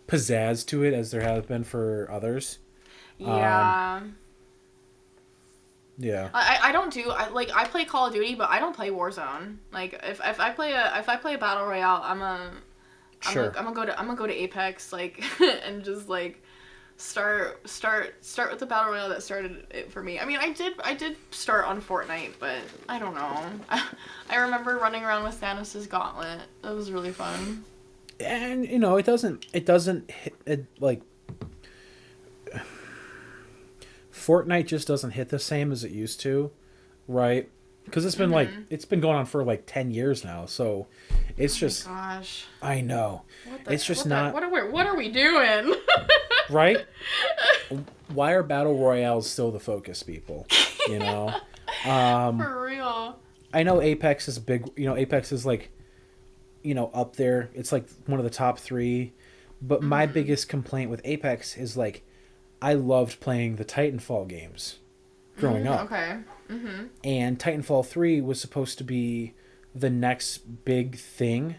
pizzazz to it as there has been for others. Yeah. Yeah. I don't do I play Call of Duty, but I don't play Warzone. Like if I play a battle royale, I'm gonna go to Apex like and just like start with the battle royale that started it for me. I mean, I did start on Fortnite, but I don't know. I remember running around with Thanos' gauntlet. That was really fun. And it doesn't hit it like Fortnite just doesn't hit the same as it used to, right? Because it's been it's been going on for like 10 years now, so it's just Gosh. I know it's just not what are we doing? right. Why are battle royales still the focus, people? For real. I know Apex is big. Apex is like up there. It's like one of the top 3. But my biggest complaint with Apex is like I loved playing the Titanfall games growing up. Okay. And Titanfall 3 was supposed to be the next big thing.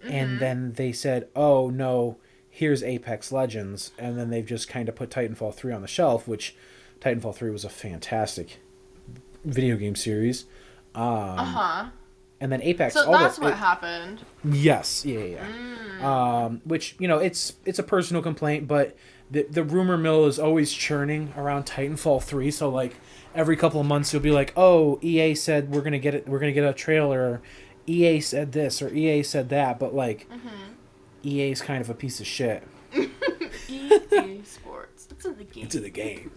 And then they said, "Oh no, here's Apex Legends." And then they've just kind of put Titanfall 3 on the shelf, which Titanfall 3 was a fantastic video game series. And then Apex. So that's what happened. Yes, yeah. Which it's a personal complaint, but the rumor mill is always churning around Titanfall 3. So like every couple of months, you'll be like, "Oh, EA said we're gonna get a trailer." Or, EA said this or EA said that, but like EA's kind of a piece of shit. EA Sports. It's in the game. Into the game.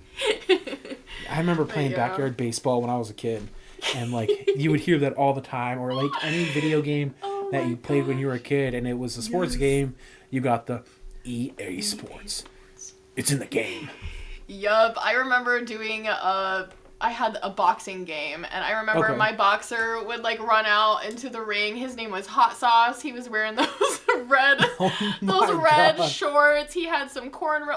I remember playing yeah. backyard baseball when I was a kid, and like you would hear that all the time, or like any video game Oh that my you played when you were a gosh. kid, and it was a sports Yes. game. You got the EA Sports. It's in the game. Yup, I remember doing I had a boxing game, and I remember Okay. my boxer would like run out into the ring. His name was Hot Sauce. He was wearing those red, Oh those my red God. shorts. He had some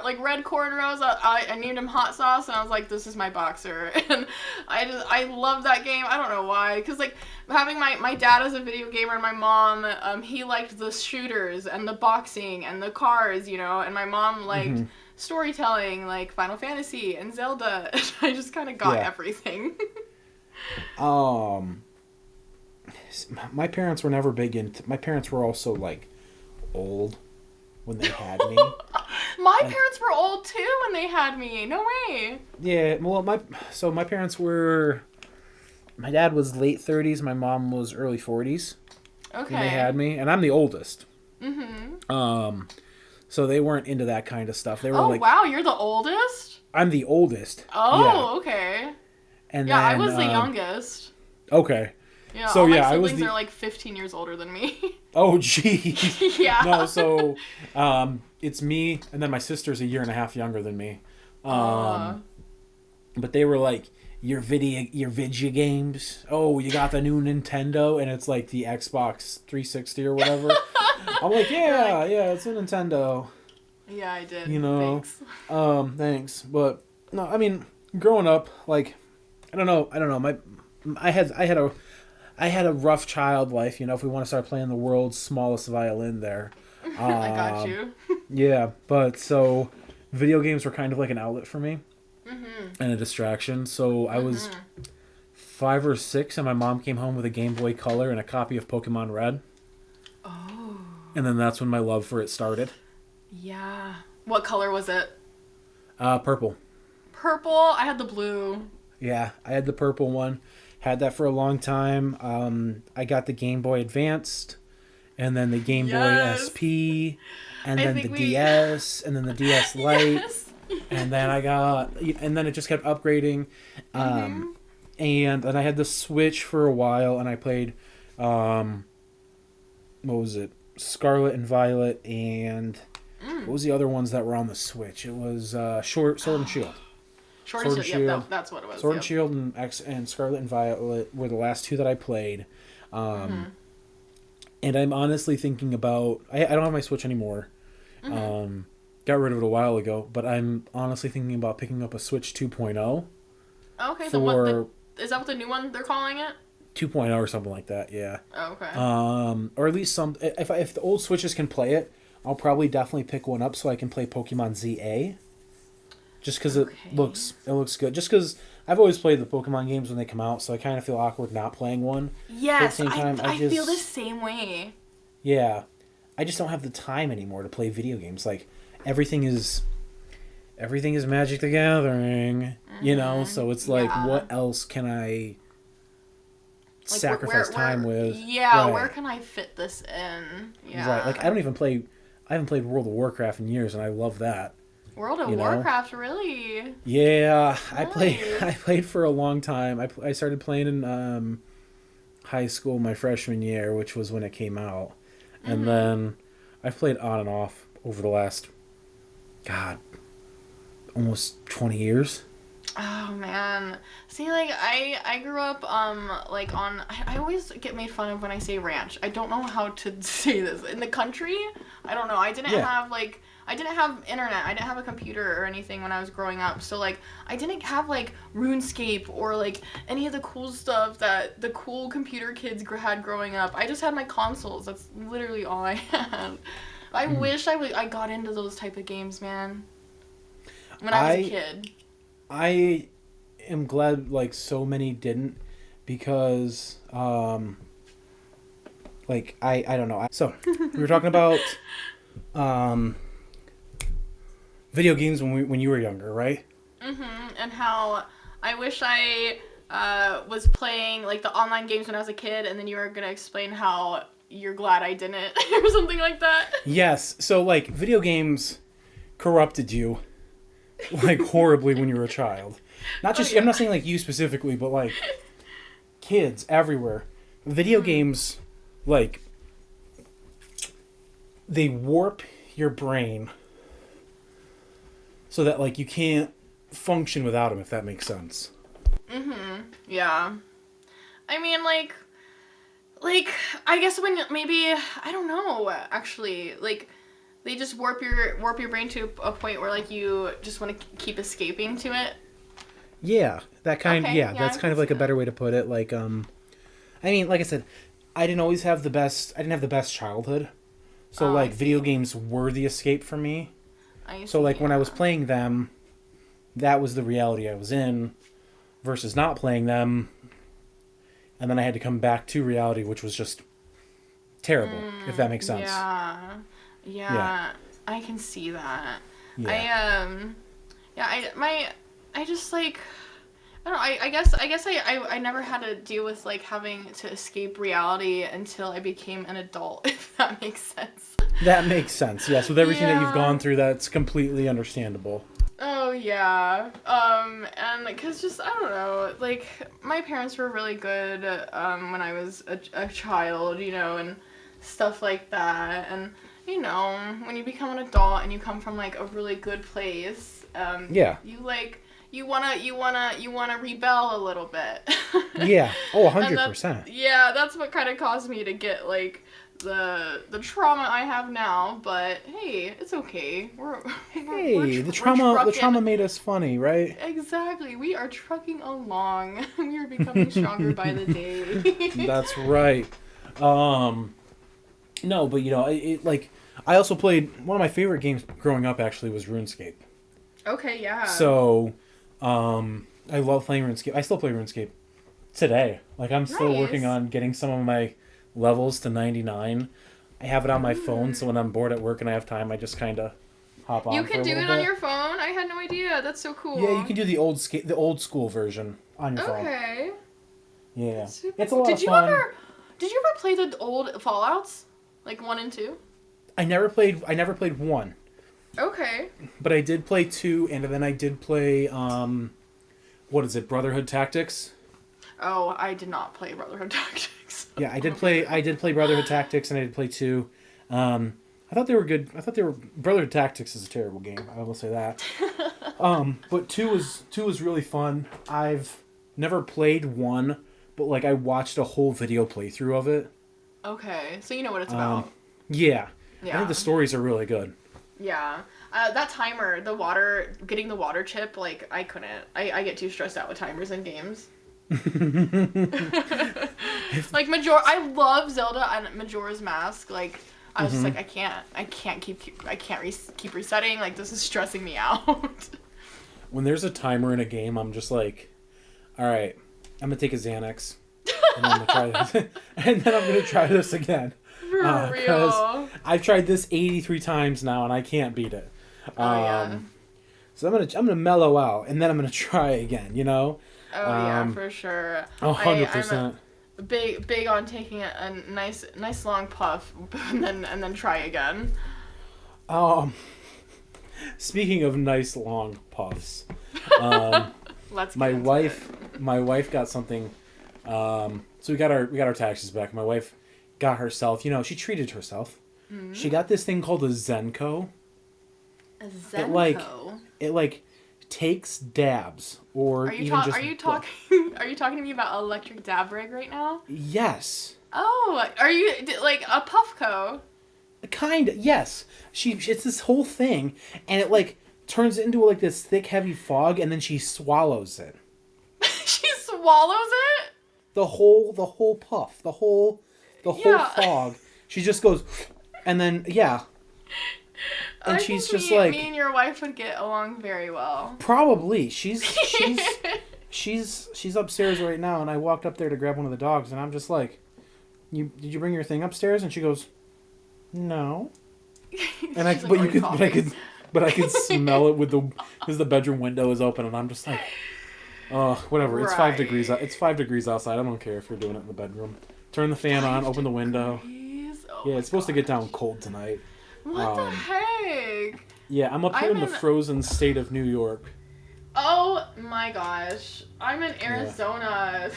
like red cornrows. I named him Hot Sauce, and I was like, this is my boxer, and I love that game. I don't know why, because like having my dad as a video gamer and my mom, he liked the shooters and the boxing and the cars, and my mom liked storytelling like Final Fantasy and Zelda. I just kind of got Yeah. everything. My parents were never big into. My parents were also like old when they had me. My parents were old too when they had me. No way. Yeah, well, my parents were. My dad was late 30s. My mom was early 40s Okay. when they had me, and I'm the oldest. Mm-hmm. So they weren't into that kind of stuff. They were Oh like, wow, you're the oldest? I'm the oldest. Oh, okay. Yeah. And Yeah, I then, was the youngest. Okay. Yeah, So, all my yeah, I was siblings the- are like 15 years older than me. Oh, geez. Yeah. No, so it's me, and then my sister's a year and a half younger than me. But they were like, your video games. Oh, you got the new Nintendo, and it's like the Xbox 360 or whatever. I'm like, yeah, it's a Nintendo. Yeah, I did. You know, Thanks. Thanks, but no, I mean, growing up, like, I don't know. I had a rough child life. If we want to start playing the world's smallest violin, there. I got you. Yeah, but so video games were kind of like an outlet for me and a distraction. So I was 5 or 6, and my mom came home with a Game Boy Color and a copy of Pokemon Red. Oh. And then that's when my love for it started. Yeah. What color was it? Purple. Purple. I had the blue. Yeah, I had the purple one. Had that for a long time. I got the Game Boy Advanced, and then the Game Yes. Boy SP, and I then the think DS, and then the DS Lite, Yes. and then and then it just kept upgrading. And I had the Switch for a while, and I played, what was it? Scarlet and Violet, and what was the other ones that were on the Switch? It was Sword and Shield. Sword Sword and and Shield. Yep, Shield. that's what it was. Sword yep. and Shield and Scarlet and Violet were the last two that I played. And I'm honestly thinking about... I don't have my Switch anymore. Got rid of it a while ago, but I'm honestly thinking about picking up a Switch 2.0. Okay, is that what the new one they're calling it? 2.0 or something like that, yeah. Oh, okay. Or at least some... If the old Switches can play it, I'll probably definitely pick one up so I can play Pokemon ZA. Just because it looks good. Just because I've always played the Pokemon games when they come out, so I kind of feel awkward not playing one. Yes, same time, I I just- feel the same way. Yeah, I just don't have the time anymore to play video games. Like everything is Magic the Gathering, So it's like, Yeah. what else can I Like, sacrifice time with? Yeah, Right. where can I fit this in? Yeah. Right. Like I haven't played World of Warcraft in years, and I love that. World of you know? Warcraft, really? Yeah, Nice. I played for a long time. I started playing in high school my freshman year, which was when it came out. And then I've played on and off over the last almost 20 years. Oh man. See, like I grew up like on I always get made fun of when I say ranch. I don't know how to say this. In the country, I don't know. I didn't have internet. I didn't have a computer or anything when I was growing up. So like I didn't have like RuneScape or like any of the cool stuff that the cool computer kids had growing up. I just had my consoles. That's literally all I had. I wish I got into those type of games, man. When I was a kid. I am glad like so many didn't, because like I don't know. So we were talking about video games when you were younger, right? And how I wish I was playing like the online games when I was a kid, and then you were gonna explain how you're glad I didn't or something like that. Yes. So like video games corrupted you like horribly when you were a child. Not just, yeah. I'm not saying like you specifically, but like kids everywhere. Video games, like, they warp your brain so that like you can't function without them, if that makes sense. Yeah. I mean, like, I guess when maybe I don't know actually, like, they just warp your brain to a point where like you just want to keep escaping to it. Yeah, that kind. Okay, Yeah, yeah, that's I kind can of like see a better that. way to put it. Like, I mean, like I said, I didn't always have the best. I didn't have the best childhood, so Oh, I like video see. games were the escape for me. I So see, like when I was yeah. playing them, that was the reality I was in, versus not playing them, and then I had to come back to reality, which was just terrible. If that makes sense. Yeah. Yeah. Yeah. I can see that. Yeah. I just like I don't know, I guess I never had to deal with like having to escape reality until I became an adult, if that makes sense. That makes sense. Yes, with everything that you've Yeah. gone through, that's completely understandable. Oh yeah. And cause just I don't know, like my parents were really good when I was a child, you know, and stuff like that. And you know, when you become an adult and you come from like a really good place, Yeah. you wanna rebel a little bit. Yeah. Oh, And 100%. yeah, that's what kind of caused me to get like the trauma I have now. But hey, it's okay. Hey, the we're trauma trucking. made us funny, right? Exactly, we are trucking along. We are becoming stronger by the day. That's right. No, but you know, it like I also played one of my favorite games growing up. Actually, was RuneScape. Okay, yeah. So, I love playing RuneScape. I still play RuneScape today. Like I'm still working Nice. on getting some of my levels to 99. I have it on my phone, so when I'm bored at work and I have time, I just kind of hop on You for can a do little it on bit. your phone? I had no idea. That's so cool. Yeah, you can do the old school version on your phone. Okay. Yeah, Super it's a cool. lot of fun. Did you ever play the old Fallouts? Like 1 and 2? I never played one, Okay. but I did play two, and then I did play what is it, Brotherhood Tactics? Oh, I did not play Brotherhood Tactics. Yeah, I did play Brotherhood Tactics, and I did play two. I thought they were good. Brotherhood Tactics is a terrible game. I will say that. But two was really fun. I've never played one, but like I watched a whole video playthrough of it. Okay, so you know what it's about. Yeah, I Yeah. think the stories are really good. Yeah. That timer, getting the water chip, like, I couldn't. I get too stressed out with timers in games. Like, I love Zelda and Majora's Mask. Like, I was just like, I can't keep resetting. Like, this is stressing me out. When there's a timer in a game, I'm just like, all right, I'm gonna take a Xanax, and I'm gonna try this, and then I'm gonna try this again. For 'Cause real. I've tried this 83 times now, and I can't beat it. Oh, yeah. So I'm gonna mellow out, and then I'm gonna try again. You know, Oh, yeah, for sure. 100%. I'm big on taking a nice long puff and then try again. Speaking of nice long puffs, Let's get my into wife got something. So we got our taxes back. My wife got herself. You know, she treated herself. Mm-hmm. She got this thing called a Zenko. a Zenko. It like takes dabs or Are you even just are you talking are you talking to me about electric dab rig right now? Yes. Oh, are you like a Puffco? Kind of, yes. It's this whole thing, and it like turns it into like this thick, heavy fog, and then she swallows it. She swallows it? The whole puff, the whole Yeah. fog. She just goes, and then yeah, and I she's think just like me and your wife would get along very well. probably she's upstairs right now, and I walked up there to grab one of the dogs, and I'm just like, did you bring your thing upstairs? And she goes, no. And She's like, "Are you coughing?" but I could smell it because the bedroom window is open, and I'm just like, oh, whatever. It's 5 degrees. Right. It's 5 degrees outside. I don't care if you're doing it in the bedroom. Turn the fan on. Open the window. Oh Yeah, my it's supposed to get gosh. down cold tonight. What the heck? Yeah, I'm up here in the been- frozen state of New York. Oh my gosh. I'm in Arizona.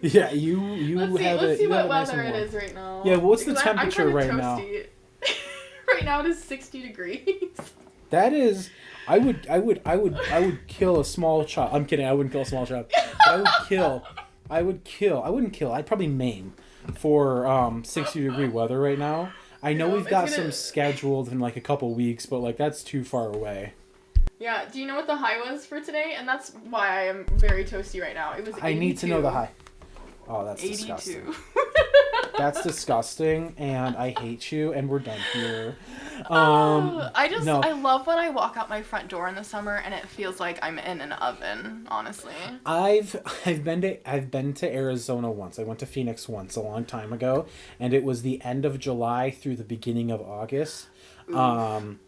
Yeah, you Let's see, have let's it. see You have what it nice and weather it warm. is right now. Yeah, what's the Because I'm temperature kinda right now? toasty. Right now it is 60 degrees. That is, I would kill a small child. I'm kidding. I wouldn't kill a small child. But I wouldn't kill. I'd probably maim for 60-degree weather right now. I know Yeah, we've got it's some gonna- scheduled in like a couple weeks, but like that's too far away. Yeah, do you know what the high was for today? And that's why I am very toasty right now. It was 82. I need to know the high. Oh, that's 82. disgusting. That's disgusting, and I hate you, and we're done here. I love when I walk out my front door in the summer and it feels like I'm in an oven, honestly. I've been to Arizona once. I went to Phoenix once a long time ago, and it was the end of July through the beginning of August. And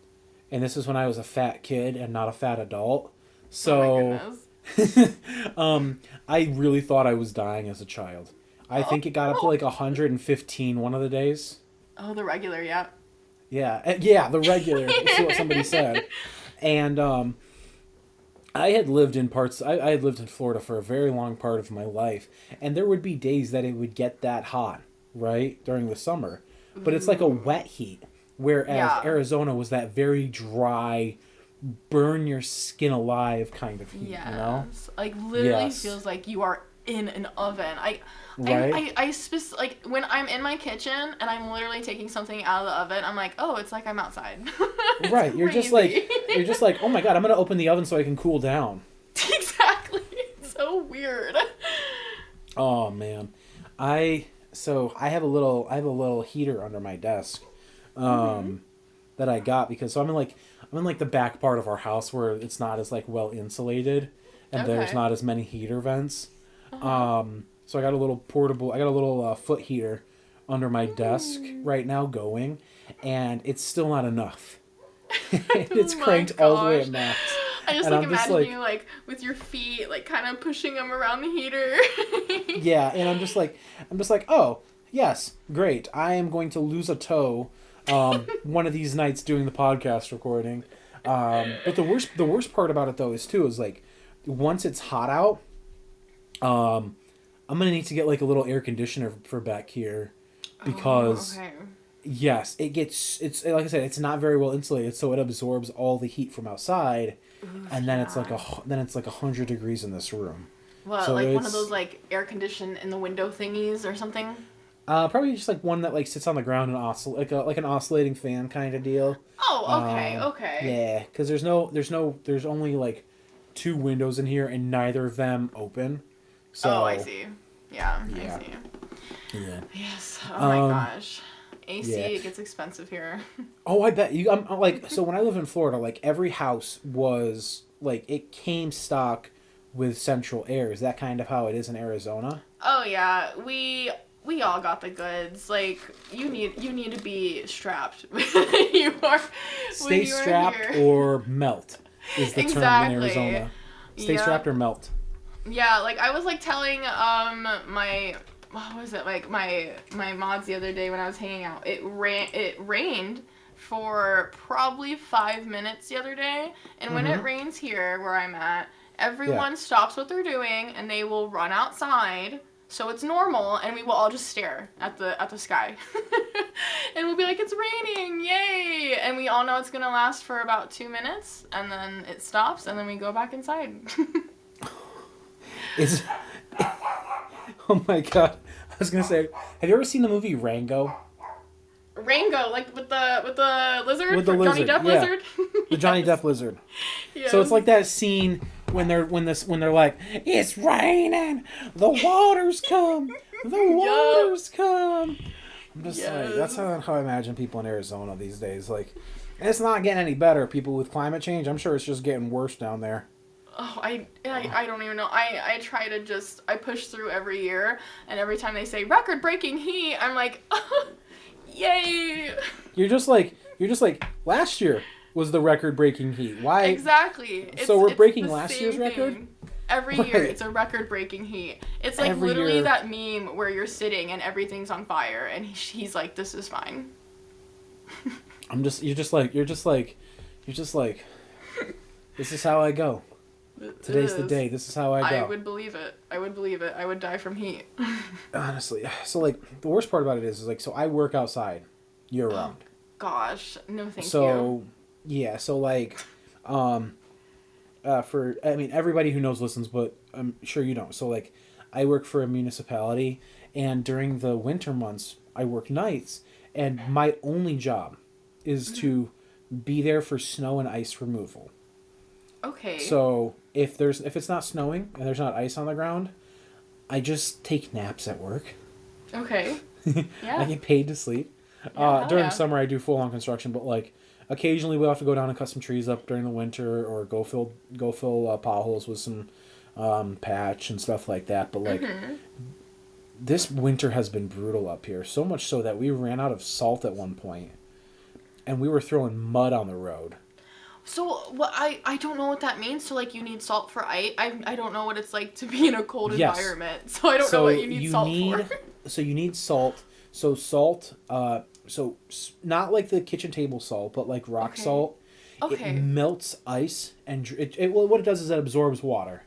this is when I was a fat kid and not a fat adult. So Oh my goodness. I really thought I was dying as a child. I think it got up to like 115 one of the days. Oh, the regular, yeah. Yeah, the regular. That's what somebody said. And I had lived in I had lived in Florida for a very long part of my life, and there would be days that it would get that hot, right, during the summer. But it's like a wet heat, whereas Arizona was that very dry, burn your skin alive kind of heat, Yes. you know? Like literally Yes. feels like you are in an oven. Right? Like when I'm in my kitchen and I'm literally taking something out of the oven, I'm like, oh, it's like I'm outside. It's Right, you're just crazy. like, oh my god, I'm gonna open the oven so I can cool down. Exactly. It's so weird. Oh man, I have a little heater under my desk, that I got because I'm in like the back part of our house where it's not as like well insulated, and there's Okay. not as many heater vents. So I got a little foot heater under my desk right now going, and it's still not enough. It's Oh my cranked all the way gosh. at max. I just And like I'm just imagine like- you like with your feet like kind of pushing them around the heater. Yeah, and I'm just like, oh, yes, great. I am going to lose a toe one of these nights doing the podcast recording. But the worst part about it though is like once it's hot out, I'm gonna need to get like a little air conditioner for back here because Oh, okay. yes, it's like I said, it's not very well insulated, so it absorbs all the heat from outside, and then it's like 100 degrees in this room. What, So like one of it's- those like air condition in the window thingies or something? Probably just like one that like sits on the ground and like an oscillating fan kind of deal. Oh, okay, Um, okay. Yeah, because there's only like 2 windows in here and neither of them open. So Oh, I see. Yeah, Yeah. I see. Yeah. Yes. Oh my gosh. AC, yeah. it gets expensive here. Oh, I bet you. I'm like, so when I lived in Florida, like every house was like it came stock with central air. Is that kind of how it is in Arizona? Oh yeah, we all got the goods. Like you need to be strapped. You are. Stay when you are strapped here. or melt is the term Exactly. in Arizona. Stay Yep. strapped or melt. Yeah, like I was like telling my what was it, like my mods the other day when I was hanging out. It rained for probably 5 minutes the other day, and when it rains here where I'm at, everyone stops what they're doing and they will run outside. So it's normal, and we will all just stare at the sky, and we'll be like, "It's raining, yay!" And we all know it's gonna last for about 2 minutes, and then it stops, and then we go back inside. Is oh my god! I was gonna say, have you ever seen the movie Rango? Rango, like with the lizard, With the Johnny lizard, Depp yeah. lizard. The Johnny Yes. Depp lizard. Yes. So it's like that scene when they're like, it's raining, the waters come, the waters come. I'm just like, that's how I imagine people in Arizona these days. Like, it's not getting any better. People with climate change, I'm sure it's just getting worse down there. Oh, I don't even know. I try to just I push through every year, and every time they say record breaking heat, I'm like, yay! You're just like last year was the record breaking heat. Why? Exactly. So we're it's breaking the last same year's record? thing. Every Right. year, it's a record breaking heat. It's like Every literally year. that meme where you're sitting and everything's on fire, and he's like, this is fine. You're just like, this is how I go. Today's the day. This is how I go. I would believe it. I would die from heat. Honestly. So, like, the worst part about it is like, so I work outside year round. Gosh, no thank you. So, yeah. So, like, everybody who knows listens, but I'm sure you don't. So, like, I work for a municipality, and during the winter months, I work nights, and my only job is to be there for snow and ice removal. Okay. So if it's not snowing and there's not ice on the ground, I just take naps at work. Okay. Yeah. I get paid to sleep. During summer, I do full on construction, but like occasionally we'll have to go down and cut some trees up during the winter, or go fill potholes with some patch and stuff like that. But like this winter has been brutal up here, so much so that we ran out of salt at one point, and we were throwing mud on the road. So what I don't know what that means. So like you need salt for ice. I don't know what it's like to be in a cold environment. So I don't know what you need salt for. So you need salt. So salt. Not like the kitchen table salt, but like rock salt. Okay. It melts ice, and what it does is it absorbs water.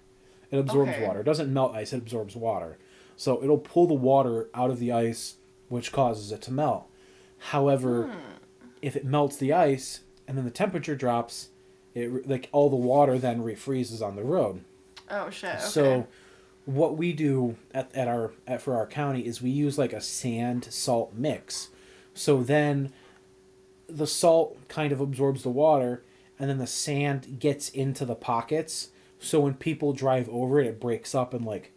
It absorbs water. It doesn't melt ice. It absorbs water. So it'll pull the water out of the ice, which causes it to melt. However, if it melts the ice and then the temperature drops, all the water then refreezes on the road. Oh shit. Okay. So what we do for our county is we use like a sand salt mix. So then the salt kind of absorbs the water, and then the sand gets into the pockets. So when people drive over it, it breaks up and like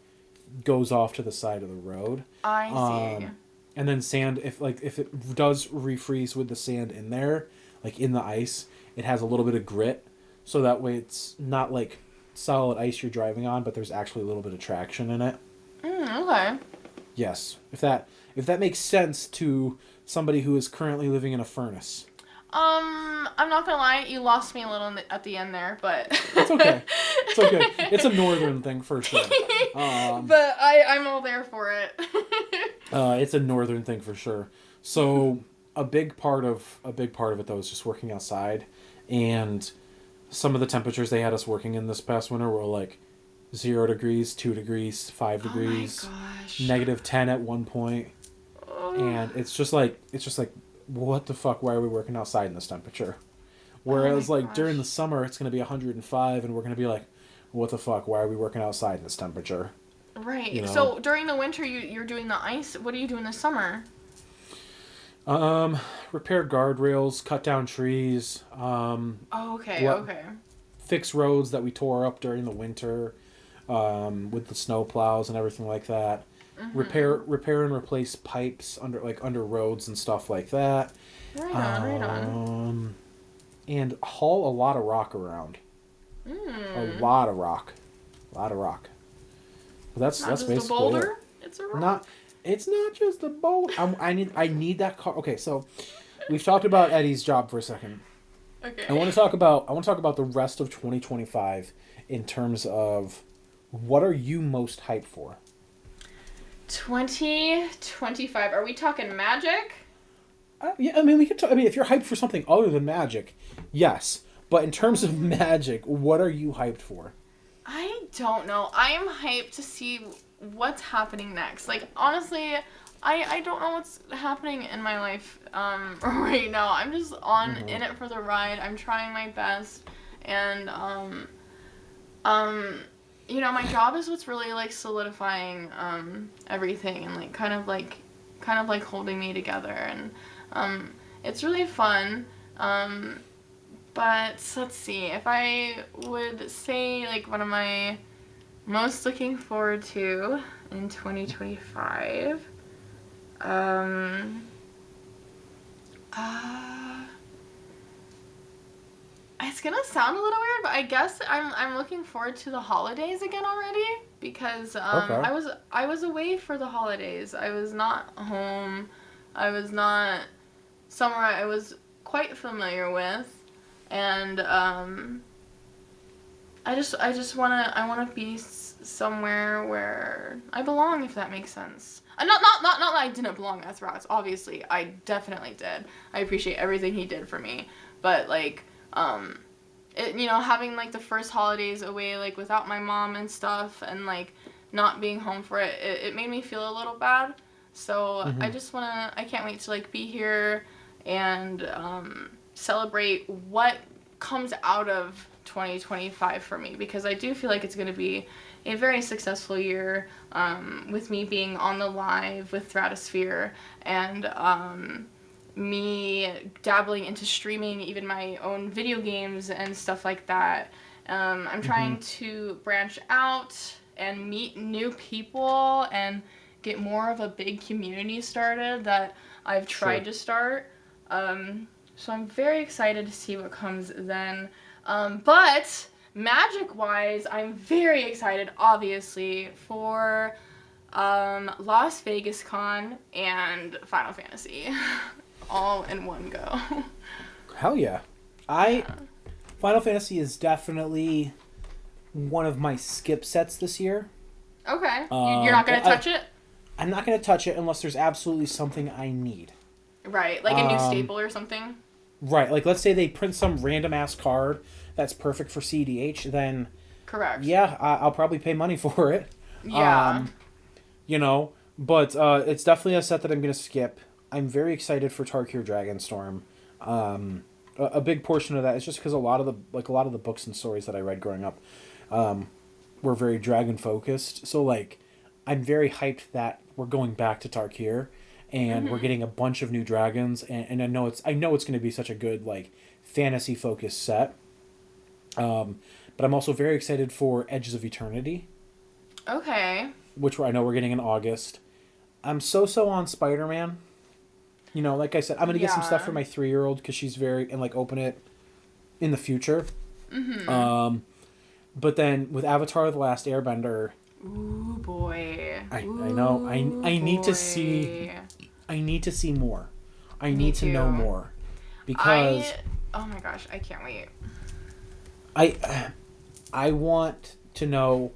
goes off to the side of the road. I see. And then sand, if it does refreeze with the sand in there, like in the ice, it has a little bit of grit, so that way it's not like solid ice you're driving on, but there's actually a little bit of traction in it. Okay. Yes, if that makes sense to somebody who is currently living in a furnace. I'm not gonna lie, you lost me a little at the end there, but it's okay. It's okay. It's a northern thing for sure. But I'm all there for it. It's a northern thing for sure. So a big part of it though is just working outside, and some of the temperatures they had us working in this past winter were like 0 degrees, 2 degrees, 5 degrees, oh my gosh. -10 at one point. And it's just like what the fuck, why are we working outside in this temperature? Whereas like during the summer it's going to be 105 and we're going to be like, what the fuck, why are we working outside in this temperature? Right. You know? So during the winter you're doing the ice. What do you do in the summer? Repair guardrails, cut down trees, okay. fix roads that we tore up during the winter, with the snow plows and everything like that. Repair and replace pipes under roads and stuff like that. Right on. And haul a lot of rock around. A lot of rock. Well, that's basically a boulder. it. It's a rock. It's not just a boulder. I need that car. Okay, so we've talked about Eddie's job for a second. Okay. I want to talk about the rest of 2025 in terms of what are you most hyped for? 2025. Are we talking magic? Yeah, I mean, we could talk. I mean, if you're hyped for something other than magic, yes. But in terms of magic, what are you hyped for? I don't know. I am hyped to see what's happening next. Like, honestly, I don't know what's happening in my life right now. I'm just in it for the ride. I'm trying my best, and you know, my job is what's really like solidifying everything, and like kind of like holding me together, and it's really fun. But let's see, if I would say like what am I most looking forward to in 2025, it's gonna sound a little weird, but I guess I'm looking forward to the holidays again already, because I was away for the holidays. I was not home. I was not somewhere I was quite familiar with, and I wanna be somewhere where I belong, if that makes sense. Not that I didn't belong at Throts. Obviously, I definitely did. I appreciate everything he did for me, but like, having like the first holidays away like without my mom and stuff, and like not being home for it made me feel a little bad. So I can't wait to like be here and celebrate what comes out of 2025 for me, because I do feel like it's going to be a very successful year, with me being on the live with Stratosphere, and me dabbling into streaming even my own video games and stuff like that. I'm trying to branch out and meet new people and get more of a big community started that I've tried to start. So I'm very excited to see what comes then. But Magic-wise, I'm very excited, obviously, for Las Vegas Con and Final Fantasy. All in one go. Hell yeah. Final Fantasy is definitely one of my skip sets this year. Okay. You're not going to touch it? I'm not going to touch it unless there's absolutely something I need. Right, like a new staple or something? Right, like let's say they print some random-ass card that's perfect for CDH, then... Correct. Yeah, I'll probably pay money for it. Yeah. But it's definitely a set that I'm going to skip. I'm very excited for Tarkir Dragonstorm. A big portion of that is just because a lot of the books and stories that I read growing up were very dragon focused. So like, I'm very hyped that we're going back to Tarkir, and we're getting a bunch of new dragons, and I know it's going to be such a good like fantasy focused set. But I'm also very excited for Edges of Eternity. Okay. Which I know we're getting in August. I'm so on Spider-Man. Like I said, I'm gonna get some stuff for my 3-year-old because she's and like open it in the future. But then with Avatar: The Last Airbender. Ooh boy. I know. I need to see. I need to see more. I need to know more, because. Oh my gosh! I can't wait. I want to know.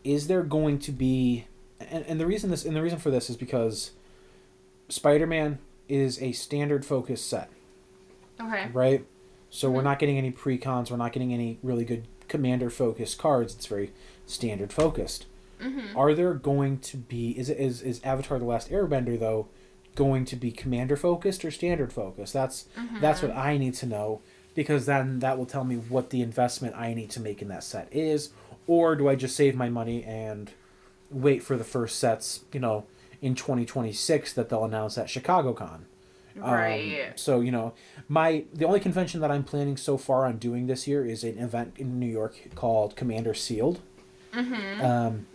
Is there going to be, and the reason for this is because Spider-Man is a standard focus set. Okay. Right? So we're not getting any pre-cons, we're not getting any really good commander focused cards. It's very standard focused. Are there going to be is Avatar: The Last Airbender though going to be commander focused or standard focused? That's what I need to know, because then that will tell me what the investment I need to make in that set is, or do I just save my money and wait for the first sets, in 2026 that they'll announce at ChicagoCon. Right. So, the only convention that I'm planning so far on doing this year is an event in New York called Commander Sealed. It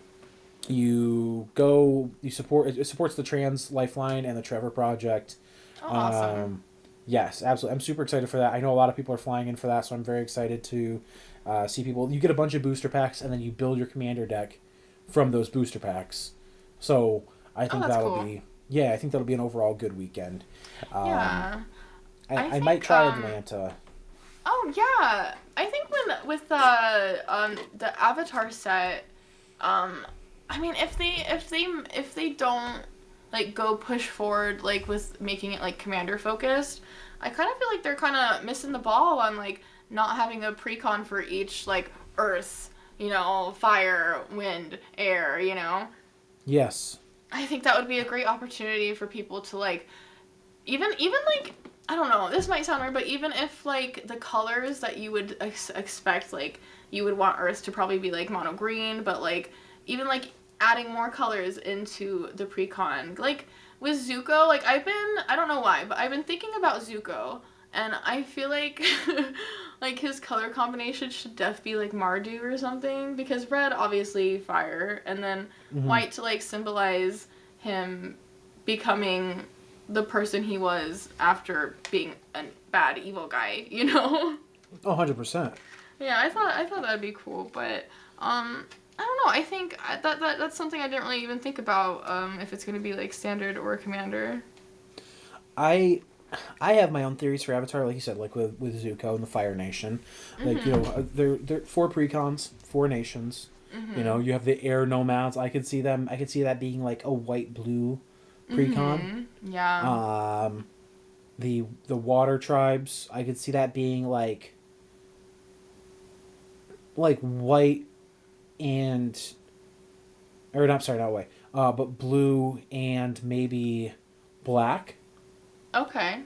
supports the Trans Lifeline and the Trevor Project. Oh, awesome. Yes, absolutely. I'm super excited for that. I know a lot of people are flying in for that, so I'm very excited to see people. You get a bunch of booster packs, and then you build your commander deck from those booster packs. So I think that'll be... Yeah, I think that'll be an overall good weekend. Yeah. I might try Atlanta. Oh, yeah. I think with the Avatar set, if they don't like go push forward like with making it like commander focused, I kind of feel like they're kind of missing the ball on like not having a precon for each like earth, fire, wind, air, Yes. I think that would be a great opportunity for people to like even like, I don't know, this might sound weird, but even if like the colors that you would expect, like you would want earth to probably be like mono green, but like even like adding more colors into the precon, like with Zuko, like I don't know why, but I've been thinking about Zuko, and I feel like like his color combination should be like Mardu or something, because red obviously fire, and then white to like symbolize him becoming the person he was after being a bad evil guy, Oh, 100%. Yeah, I thought that'd be cool, but I don't know. I think that's something I didn't really even think about, if it's gonna be like standard or commander. I have my own theories for Avatar, like you said, like with Zuko and the Fire Nation. Like, they're 4 precons, 4 nations. You have the air nomads. I could see that being like a white-blue precon. Yeah. The water tribes, I could see that being like like white and, or I'm sorry, not white, but blue and maybe black Okay.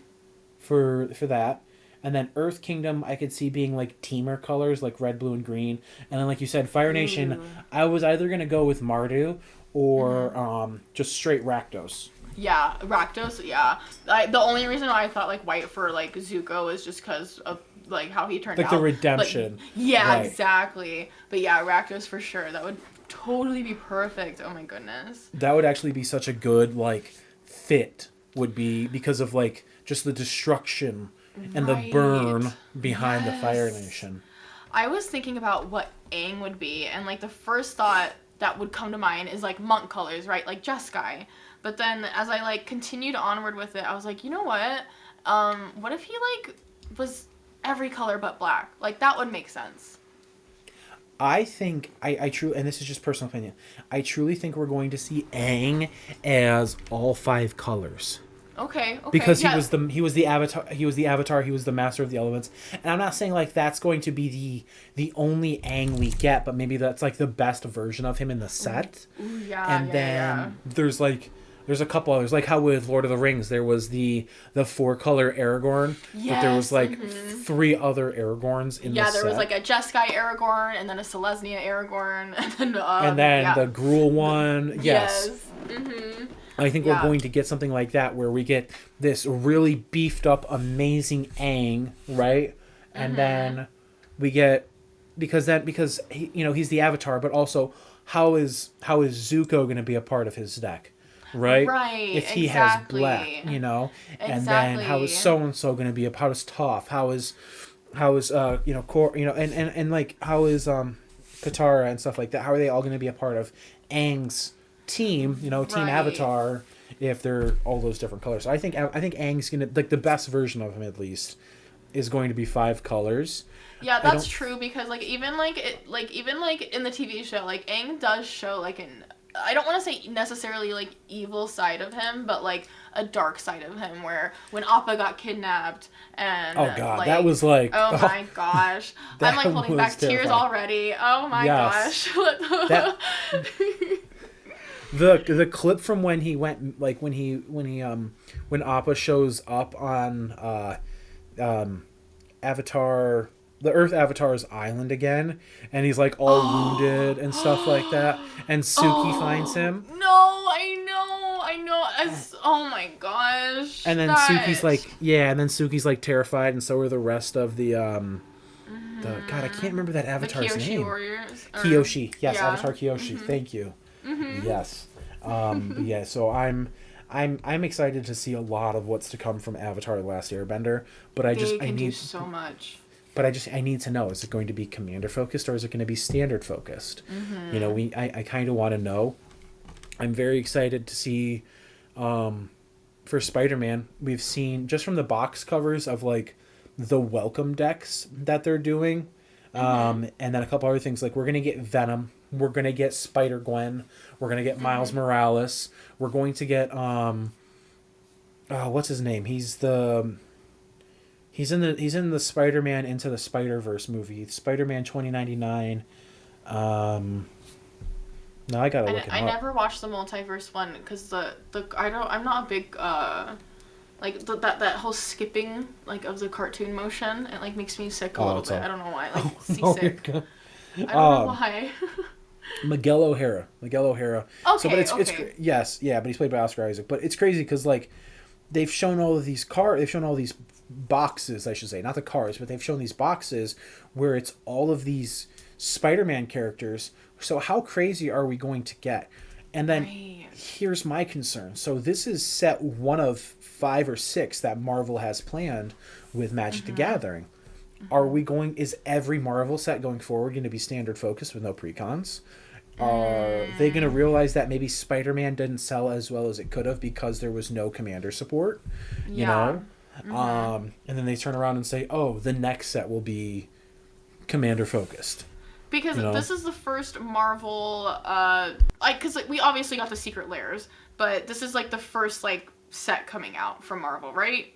for that. And then Earth Kingdom, I could see being like teamer colors, like red, blue, and green. And then, like you said, Fire Nation, Ooh. I was either gonna go with Mardu or Mm-hmm. just straight Rakdos. Yeah, Rakdos. Yeah, the only reason why I thought like white for like Zuko is just because of like how he turned Like out. the redemption. But yeah, Right. exactly. But yeah, Rakdos for sure. That would totally be perfect. Oh my goodness. That would actually be such a good like fit. Would be because of like just the destruction and the Right. burn behind the Fire Yes. Nation. I was thinking about what Aang would be, and like the first thought that would come to mind is like monk colors, right? Like Jeskai. But then as I like continued onward with it, I was like, you know what? What if he like was every color but black? Like that would make sense. I think I truly, and this is just personal opinion, I truly think we're going to see Aang as all 5 colors. Okay. Okay. Because yeah. he was the avatar, he was the master of the elements. And I'm not saying like that's going to be the only Aang we get, but maybe that's like the best version of him in the set. Ooh, yeah. And yeah, then yeah. there's a couple others, like how with Lord of the Rings there was the 4-color Aragorn, but there was Yes, like 3 other Aragorns in the Yeah, set. there was like a Jeskai Aragorn, and then a Selesnya Aragorn, and then and then the Gruul one. Yes. Mm-hmm. I think Yeah. we're going to get something like that where we get this really beefed up, amazing Aang, right? And then we get because he, he's the Avatar, but also how is Zuko going to be a part of his deck, right? Right, If he exactly. has black, and then Exactly. how is so and so going to be a part of Toph? How is and like how is Katara and stuff like that? How are they all going to be a part of Aang's team? Team Right. Avatar, if they're all those different colors. So I think Aang's gonna, like, the best version of him at least is going to be 5 colors. Yeah, I that's don't- true because even in the TV show, like Aang does show like I don't want to say necessarily like evil side of him, but like a dark side of him where when Appa got kidnapped and Oh god, like, that was like oh my gosh. I'm like that holding was back tears terrifying. already. Oh my Yes. gosh. That- the clip from when he went, like when Appa shows up on Avatar, the Earth Avatar's island again, and he's like all wounded and stuff like that, and Suki finds him. No, I know. Oh my gosh. And then Suki's like terrified, and so are the rest of the God, I can't remember that the Avatar's Kyoshi name. Warriors. Kyoshi, yes, yeah. Avatar Kyoshi. Thank you. Yes, but yeah. So I'm excited to see a lot of what's to come from Avatar: The Last Airbender. But I do need so much. But I need to know: is it going to be commander focused or is it going to be standard focused? I kind of want to know. I'm very excited to see. For Spider-Man, we've seen just from the box covers of like the welcome decks that they're doing, and then a couple other things, like we're gonna get Venom, we're gonna get Spider-Gwen, we're gonna get Miles Morales, we're going to get what's his name? He's in the Spider-Man Into the Spider-Verse movie, Spider-Man 2099. Now I gotta look it I up. never watched the multiverse one because I'm not a big like that whole skipping like of the cartoon motion. It like makes me sick a little bit. I don't know why. Like seasick. No, I don't know why. Miguel O'Hara. Okay, but it's okay. yes, yeah, but he's played by Oscar Isaac. But it's crazy because like they've shown all these boxes, I should say, not the cars, but they've shown these boxes where it's all of these Spider-Man characters. So how crazy are we going to get? And then here's my concern. So this is set 1 of 5 or 6 that Marvel has planned with Magic the Gathering. Is every Marvel set going forward going to be standard focused with no precons? Are they going to realize that maybe Spider-Man didn't sell as well as it could have because there was no commander support? You know? And then they turn around and say, oh, the next set will be commander focused. Because this is the first Marvel, because like, we obviously got the Secret Lairs, but this is like the first like set coming out from Marvel, right?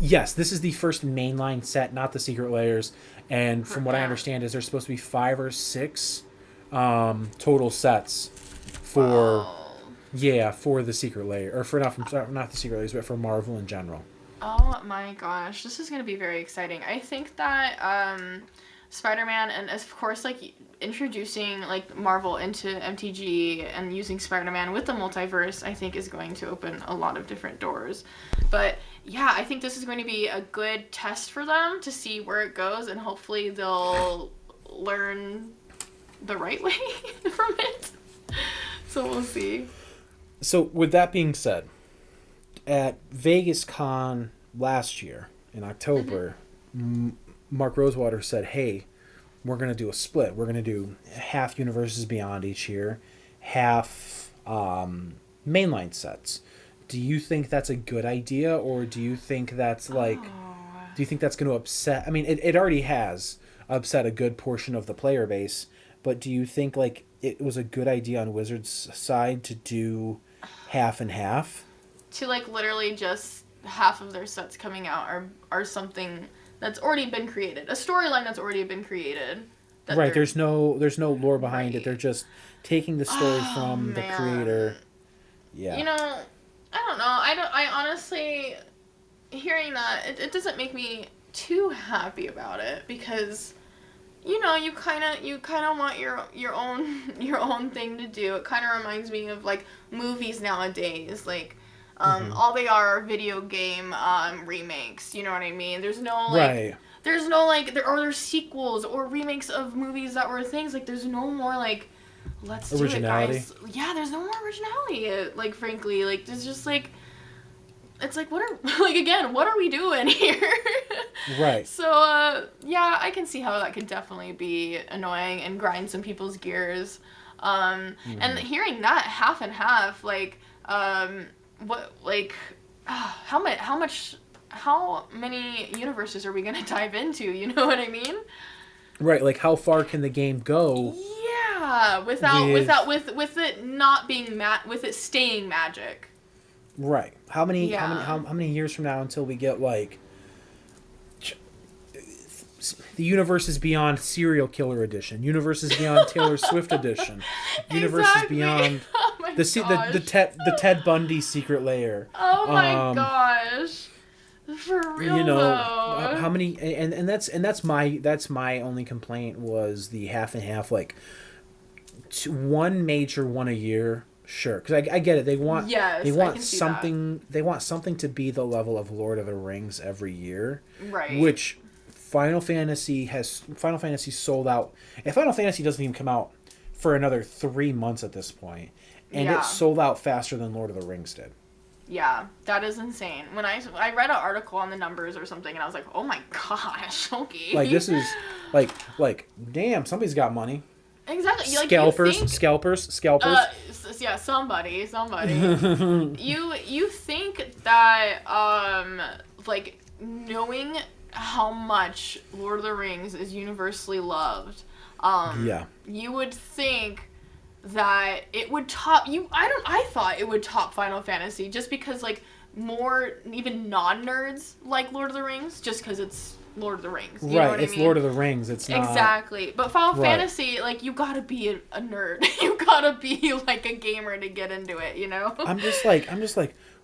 Yes, this is the first mainline set, not the secret layers. And from what I Yeah. understand, is there's supposed to be 5 or 6 total sets for Wow. for the secret layer, or for not the secret layers, but for Marvel in general. Oh my gosh, this is gonna be very exciting. I think that Spider-Man and of course like introducing like Marvel into MTG and using Spider-Man with the multiverse, I think is going to open a lot of different doors. But yeah, I think this is going to be a good test for them to see where it goes, and hopefully they'll learn the right way from it. So we'll see. So with that being said, at Vegas Con last year in October, Mark Rosewater said, "Hey, we're going to do a split. We're going to do half Universes Beyond each year, half mainline sets." Do you think that's a good idea, or do you think that's like, do you think that's going to upset? I mean, it already has upset a good portion of the player base, but do you think like it was a good idea on Wizards' side to do half and half? To like literally just half of their sets coming out are something that's already been created, a storyline that's already been created. Right, there's no lore behind it. Right. They're just taking the story Oh, from the man. creator. Yeah. You know, I don't know. I honestly, hearing that, it doesn't make me too happy about it, because you know, you kind of want your own thing to do. It kind of reminds me of like movies nowadays, like all they are video game remakes. You know what I mean? There's no like Right. there's sequels or remakes of movies that were things, like there's no more like let's do Originality. it, guys. Yeah, there's no more originality. Like frankly, like there's just like it's like what are like again, what are we doing here? Right. So yeah, I can see how that could definitely be annoying and grind some people's gears. And hearing that half and half, like what like how many universes are we gonna dive into? You know what I mean? Right. Like, how far can the game go? Yeah, with it not being with it staying magic. Right. How many Yeah. how many years from now until we get like the Universes Beyond Serial Killer Edition, Universes Beyond Taylor Swift Edition, Universes Exactly. Beyond Oh my the gosh. Ted Bundy secret layer. Oh my gosh. For real You know, though. how many and that's my only complaint was the half and half, like one major one a year. Sure, because I get it. They want Yes, they I want can see something. They want something to be the level of Lord of the Rings every year, Right. which Final Fantasy sold out. And Final Fantasy doesn't even come out for another 3 months at this point, and Yeah. it sold out faster than Lord of the Rings did. Yeah, that is insane. When I read an article on the numbers or something, and I was like, oh my gosh, okay. Like, this is like damn, somebody's got money. exactly like Scalpers. yeah, somebody. You think that like knowing how much Lord of the Rings is universally loved, Yeah. you would think that it would top I thought it would top Final Fantasy, just because like more even non-nerds like Lord of the Rings, just because it's Lord of the Rings. You know Right, what it's I mean? Lord of the Rings. It's not Exactly. But Final Right. Fantasy, like, you gotta be a nerd. You gotta be, like, a gamer to get into it, you know? I'm just like,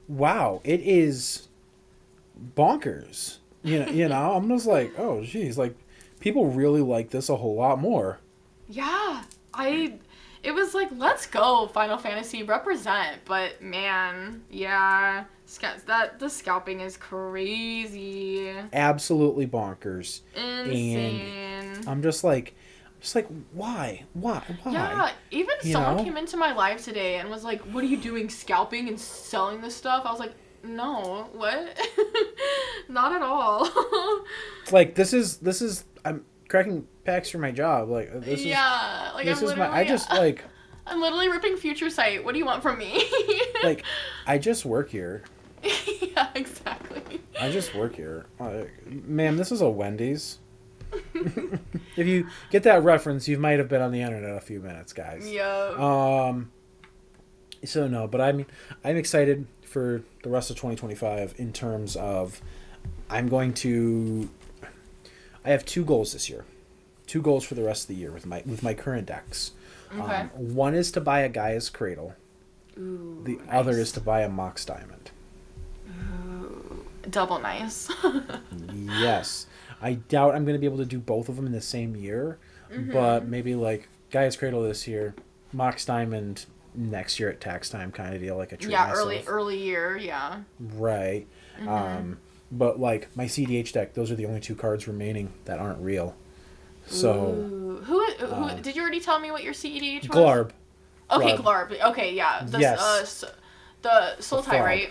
wow, it is bonkers. You know, I'm just like, oh, geez, like, people really like this a whole lot more. Yeah. It was like, let's go, Final Fantasy, represent. But, man, yeah. The scalping is crazy. Absolutely bonkers. Insane. I'm just like, why? Yeah, even You someone know? came into my live today and was like, what are you doing, scalping and selling this stuff? I was like, no, what? Not at all. Like, this is I'm cracking packs for my job. Like, this is yeah, like this I'm is my I literally, just like I'm literally ripping Future Sight. What do you want from me? like I just work here. yeah, exactly. I just work here. Ma'am, this is a Wendy's. If you get that reference, you might have been on the internet a few minutes, guys. Yeah. So no, but I'm excited for the rest of 2025 in terms of I'm going to. I have 2 goals this year. 2 goals for the rest of the year with my current decks. Okay. One is to buy a Gaia's Cradle. Ooh, The nice. other is to buy a Mox Diamond. Ooh, double nice. Yes. I doubt I'm going to be able to do both of them in the same year, but maybe like Gaia's Cradle this year, Mox Diamond next year at tax time kind of deal, like a treat Yeah, myself. early year, yeah. Right. But like my CDH deck, those are the only 2 cards remaining that aren't real. So Ooh. Who did you already tell me what your CEDH was? Glarb. Okay, Glarb. Glarb. Okay, yeah. Yes. The Sultai, frog. right?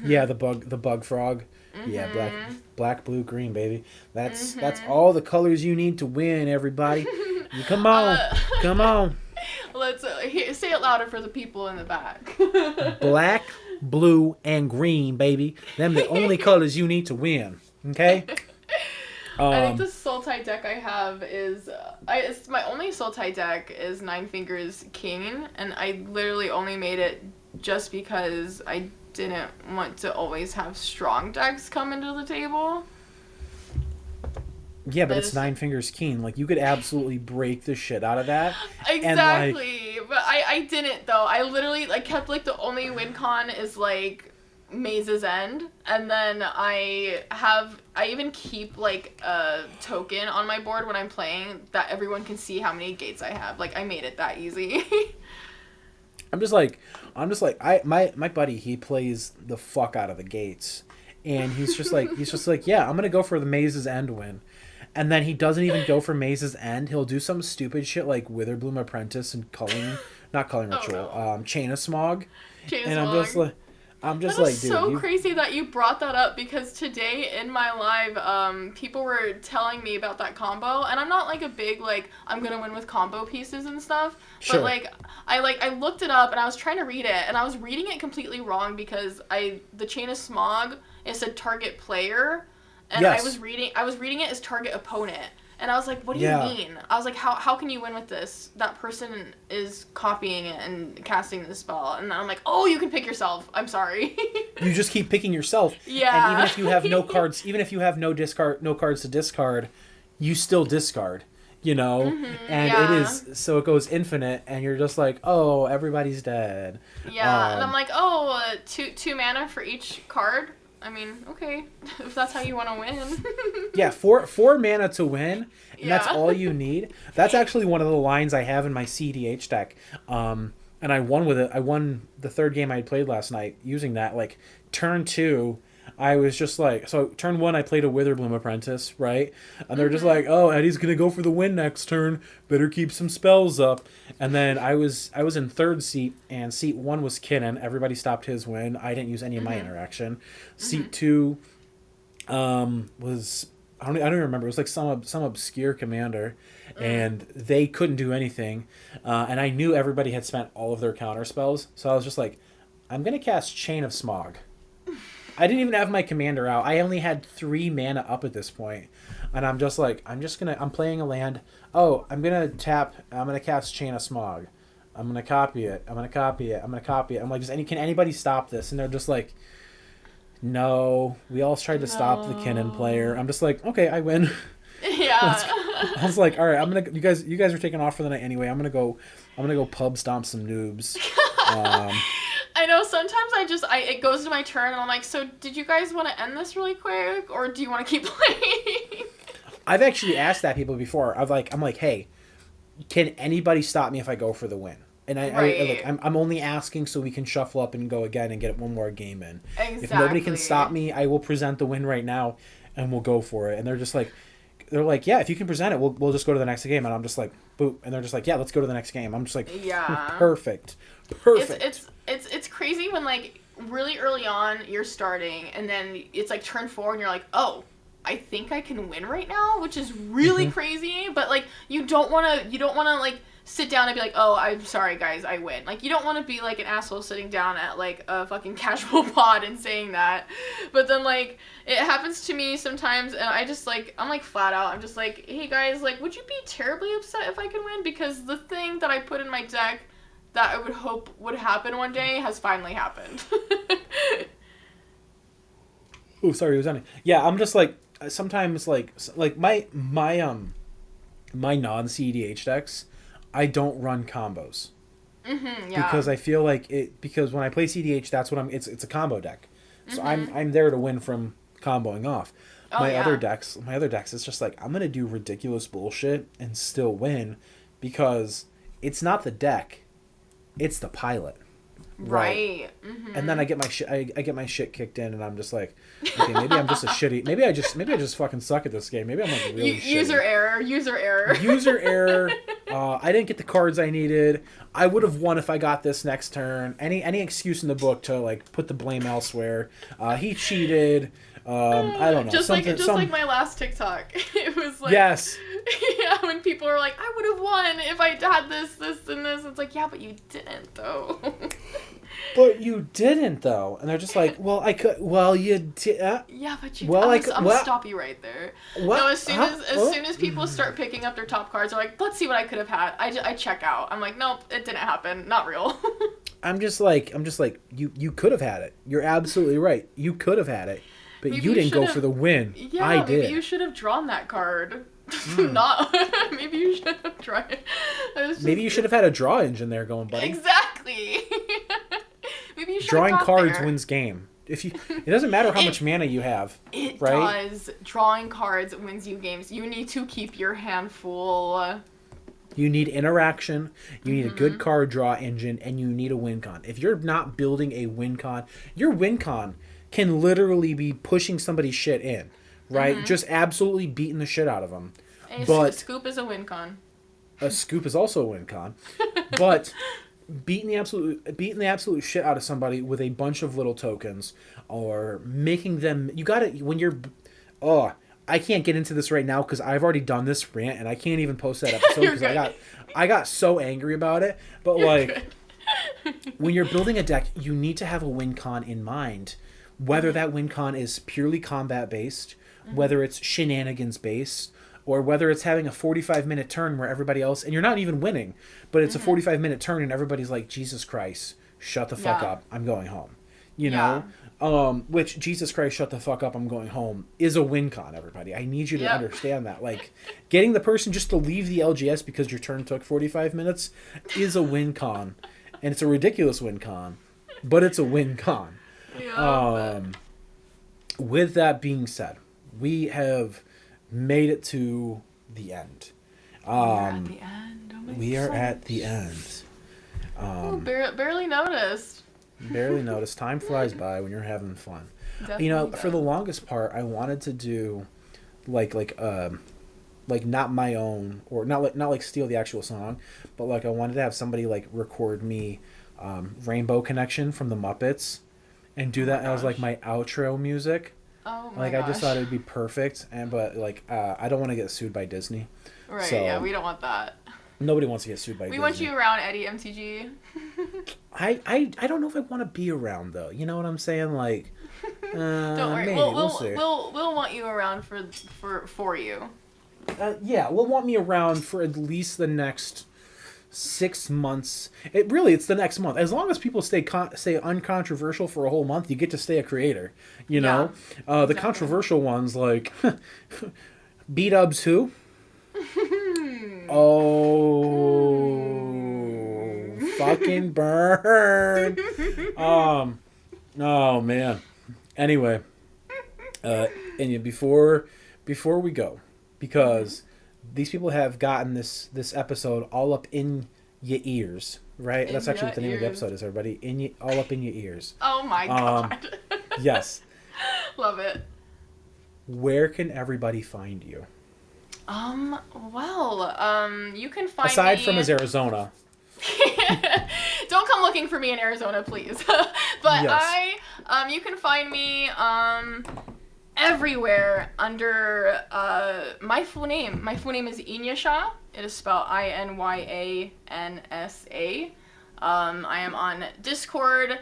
Yeah, the bug frog. Yeah, black, blue, green, baby. That's all the colors you need to win, everybody. Come on, come on. Let's say it louder for the people in the back. Black, blue, and green, baby. Them the only colors you need to win. Okay. I think the Sultai deck I have is it's my only Sultai deck is Nine Fingers King, and I literally only made it just because I didn't want to always have strong decks come into the table. Yeah, but That it's is- Nine Fingers Keen. Like, you could absolutely break the shit out of that. Exactly, but I didn't though. I literally kept the only win con is Maze's End, and then I even keep a token on my board when I'm playing that everyone can see how many gates I have. I made it that easy. My buddy, he plays the fuck out of the gates, and he's just like, yeah, I'm gonna go for the Maze's End win, and then he doesn't even go for Maze's End. He'll do some stupid shit like Witherbloom Apprentice and not Culling Ritual, no. Chain of Smog, Chain and of I'm just That like, is dude, so you... crazy that you brought that up, because today in my live, people were telling me about that combo, and I'm not a big I'm gonna win with combo pieces and stuff. Sure. But I looked it up and I was trying to read it, and I was reading it completely wrong because the Chain of Smog, it said target player, and Yes. I was reading it as target opponent. And I was like, what do Yeah. you mean? I was like, how can you win with this? That person is copying it and casting the spell. And then I'm like, oh, you can pick yourself. I'm sorry. You just keep picking yourself. Yeah. And even if you have no cards, even if you have no cards to discard, you still discard, And yeah. it is, so it goes infinite, and you're just like, oh, everybody's dead. Yeah, and I'm like, oh, two mana for each card. I mean, okay, if that's how you want to win. Yeah, four mana to win, and that's Yeah. all you need. That's actually one of the lines I have in my CDH deck. And I won with it. I won the 3rd game I had played last night using that. Turn 2, I was just so turn 1 I played a Witherbloom Apprentice, right? And they're just like, oh, Eddie's gonna go for the win next turn. Better keep some spells up. And then I was in 3rd seat, and seat 1 was Kinnan. Everybody stopped his win. I didn't use any of my interaction. Seat 2 was I don't even remember. It was some obscure commander, and they couldn't do anything. And I knew everybody had spent all of their counter spells, so I was just like, I'm gonna cast Chain of Smog. I didn't even have my commander out. I only had 3 mana up at this point, and I'm just like, I'm playing a land. Oh, I'm gonna tap. I'm gonna cast Chain of Smog. I'm gonna copy it. I'm gonna copy it. I'm gonna copy it. I'm like, can anybody stop this? And they're just like, no. We all tried to stop the Kinnan player. I'm just like, okay, I win. Yeah. I was like, all right, you guys are taking off for the night anyway. I'm gonna go pub stomp some noobs. I know, sometimes it goes to my turn and I'm like, so did you guys want to end this really quick, or do you want to keep playing? I've actually asked that people before. I'm like, hey, can anybody stop me if I go for the win? And Right. I'm only asking so we can shuffle up and go again and get one more game in. Exactly. If nobody can stop me, I will present the win right now, and we'll go for it. And they're like, yeah, if you can present it, we'll just go to the next game. And I'm just like, boop. And they're just like, yeah, let's go to the next game. I'm just like, Yeah. perfect. It's crazy when really early on you're starting, and then it's turn 4 and you're like, oh, I think I can win right now, which is really crazy. But you don't want to sit down and be like, oh, I'm sorry guys, I win. You don't want to be an asshole sitting down at a fucking casual pod and saying that. But then it happens to me sometimes, and I just I'm flat out, I'm just like, hey guys, would you be terribly upset if I can win? Because the thing that I put in my deck that I would hope would happen one day has finally happened. Oh, sorry, it was on. Yeah, I'm just like sometimes like my non CEDH decks, I don't run combos Yeah. because I feel like it because when I play CDH, that's what I'm. It's a combo deck, so Mm-hmm. I'm there to win from comboing off. Oh yeah. My other decks, it's just like I'm gonna do ridiculous bullshit and still win, because it's not the deck, it's the pilot. Right. Mm-hmm. And then I get my shit. I get my shit kicked in, and I'm just like, okay, maybe I'm just a shitty. Maybe I just fucking suck at this game. Maybe I'm like really shitty. User error. User error. User error. I didn't get the cards I needed. I would have won if I got this next turn. Any excuse in the book to like put the blame elsewhere. He cheated. I don't know. Just like my last TikTok. It was like, yes. Yeah, when people are like, I would have won if I had this, and this. It's like, yeah, but you didn't though. But you didn't though, and they're just like, well, I could. Well, you did. Yeah, but you. Well, I'm gonna stop you right there. What? No, as soon as people start picking up their top cards, they're like, let's see what I could have had. I check out. I'm like, nope, it didn't happen. Not real. I'm just like, you could have had it. You're absolutely right. You could have had it, but Maybe you you didn't go should've- for the win. Yeah, I did. maybe you should have drawn that card. Not. Maybe you should have drawn it. Maybe you should have had a draw engine there going, buddy. Exactly. Maybe you should. Drawing have got cards there. wins game. If you, it doesn't matter how much mana you have. It right? does. Drawing cards wins you games. You need to keep your hand full. You need interaction, you need a good card draw engine, and you need a win con. If you're not building a win con, your win con can literally be pushing somebody's shit in, right? Just absolutely beating the shit out of them. A But scoop is a win con. a scoop is also a win con. But beating the absolute shit out of somebody with a bunch of little tokens, or making them, you gotta, when you're, oh, I can't get into this right now because I've already done this rant and I can't even post that episode because I got so angry about it. But like, when you're building a deck, you need to have a win con in mind, whether that win con is purely combat based, whether it's shenanigans based, or whether it's having a 45-minute turn where everybody else, and you're not even winning, but it's a 45-minute turn and everybody's like, Jesus Christ, shut the fuck up, I'm going home. You know? Which, Jesus Christ, shut the fuck up, I'm going home, is a win con, everybody. I need you to understand that. Like, getting the person just to leave the LGS because your turn took 45 minutes is a win con. And it's a ridiculous win con, but it's a win con. With that being said, we have made it to the end. We're at the end. Oh my We are God. at the end. Barely noticed. Barely noticed. Time flies by when you're having fun. Definitely You know, does. for the longest part, I wanted to do like not my own, or not like steal the actual song, but like I wanted to have somebody like record me Rainbow Connection from the Muppets and do that as like my outro music. Oh my Like gosh. I just thought it'd be perfect, but like I don't want to get sued by Disney. Right, so yeah, we don't want that. Nobody wants to get sued by We Disney. want you around Eddie MTG. I don't know if I want to be around though. You know what I'm saying? Like, Don't worry. maybe, We'll see. we'll want you around for you. Yeah, we'll want me around for at least the next 6 months. It's the next month. As long as people stay uncontroversial for a whole month, you get to stay a creator. You know, the exactly. controversial ones like B-Dubs who? Oh, fucking burn. Oh man. Anyway, and before we go, because these people have gotten this episode all up in your ears, right? That's actually what the name of the episode is, everybody. All up in your ears. Oh my God. Yes. Love it. Where can everybody find you? You can find Aside me... from as Arizona. Don't come looking for me in Arizona, please. But Yes. you can find me everywhere under my full name. My full name is Inya. It is spelled Inyansa. I am on Discord.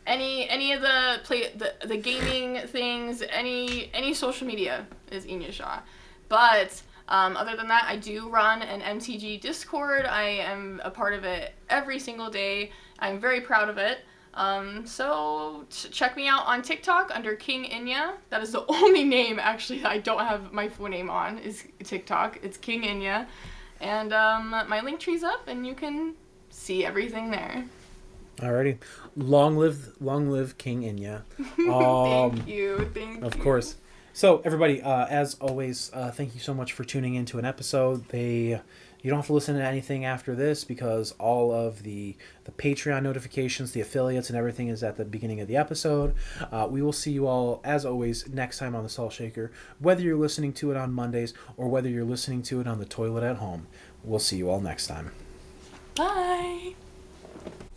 Any of the gaming things, any social media is Inya. But other than that, I do run an MTG Discord. I am a part of it every single day. I'm very proud of it. So check me out on TikTok under King Inya. That is the only name actually that I don't have my full name on is TikTok. It's King Inya. And my link tree's up and you can see everything there. Alrighty. Long live King Inya. Thank you. Of course. So everybody, as always, thank you so much for tuning into an episode. You don't have to listen to anything after this because all of the Patreon notifications, the affiliates, and everything is at the beginning of the episode. We will see you all, as always, next time on the Salt Shaker. Whether you're listening to it on Mondays or whether you're listening to it on the toilet at home, we'll see you all next time. Bye.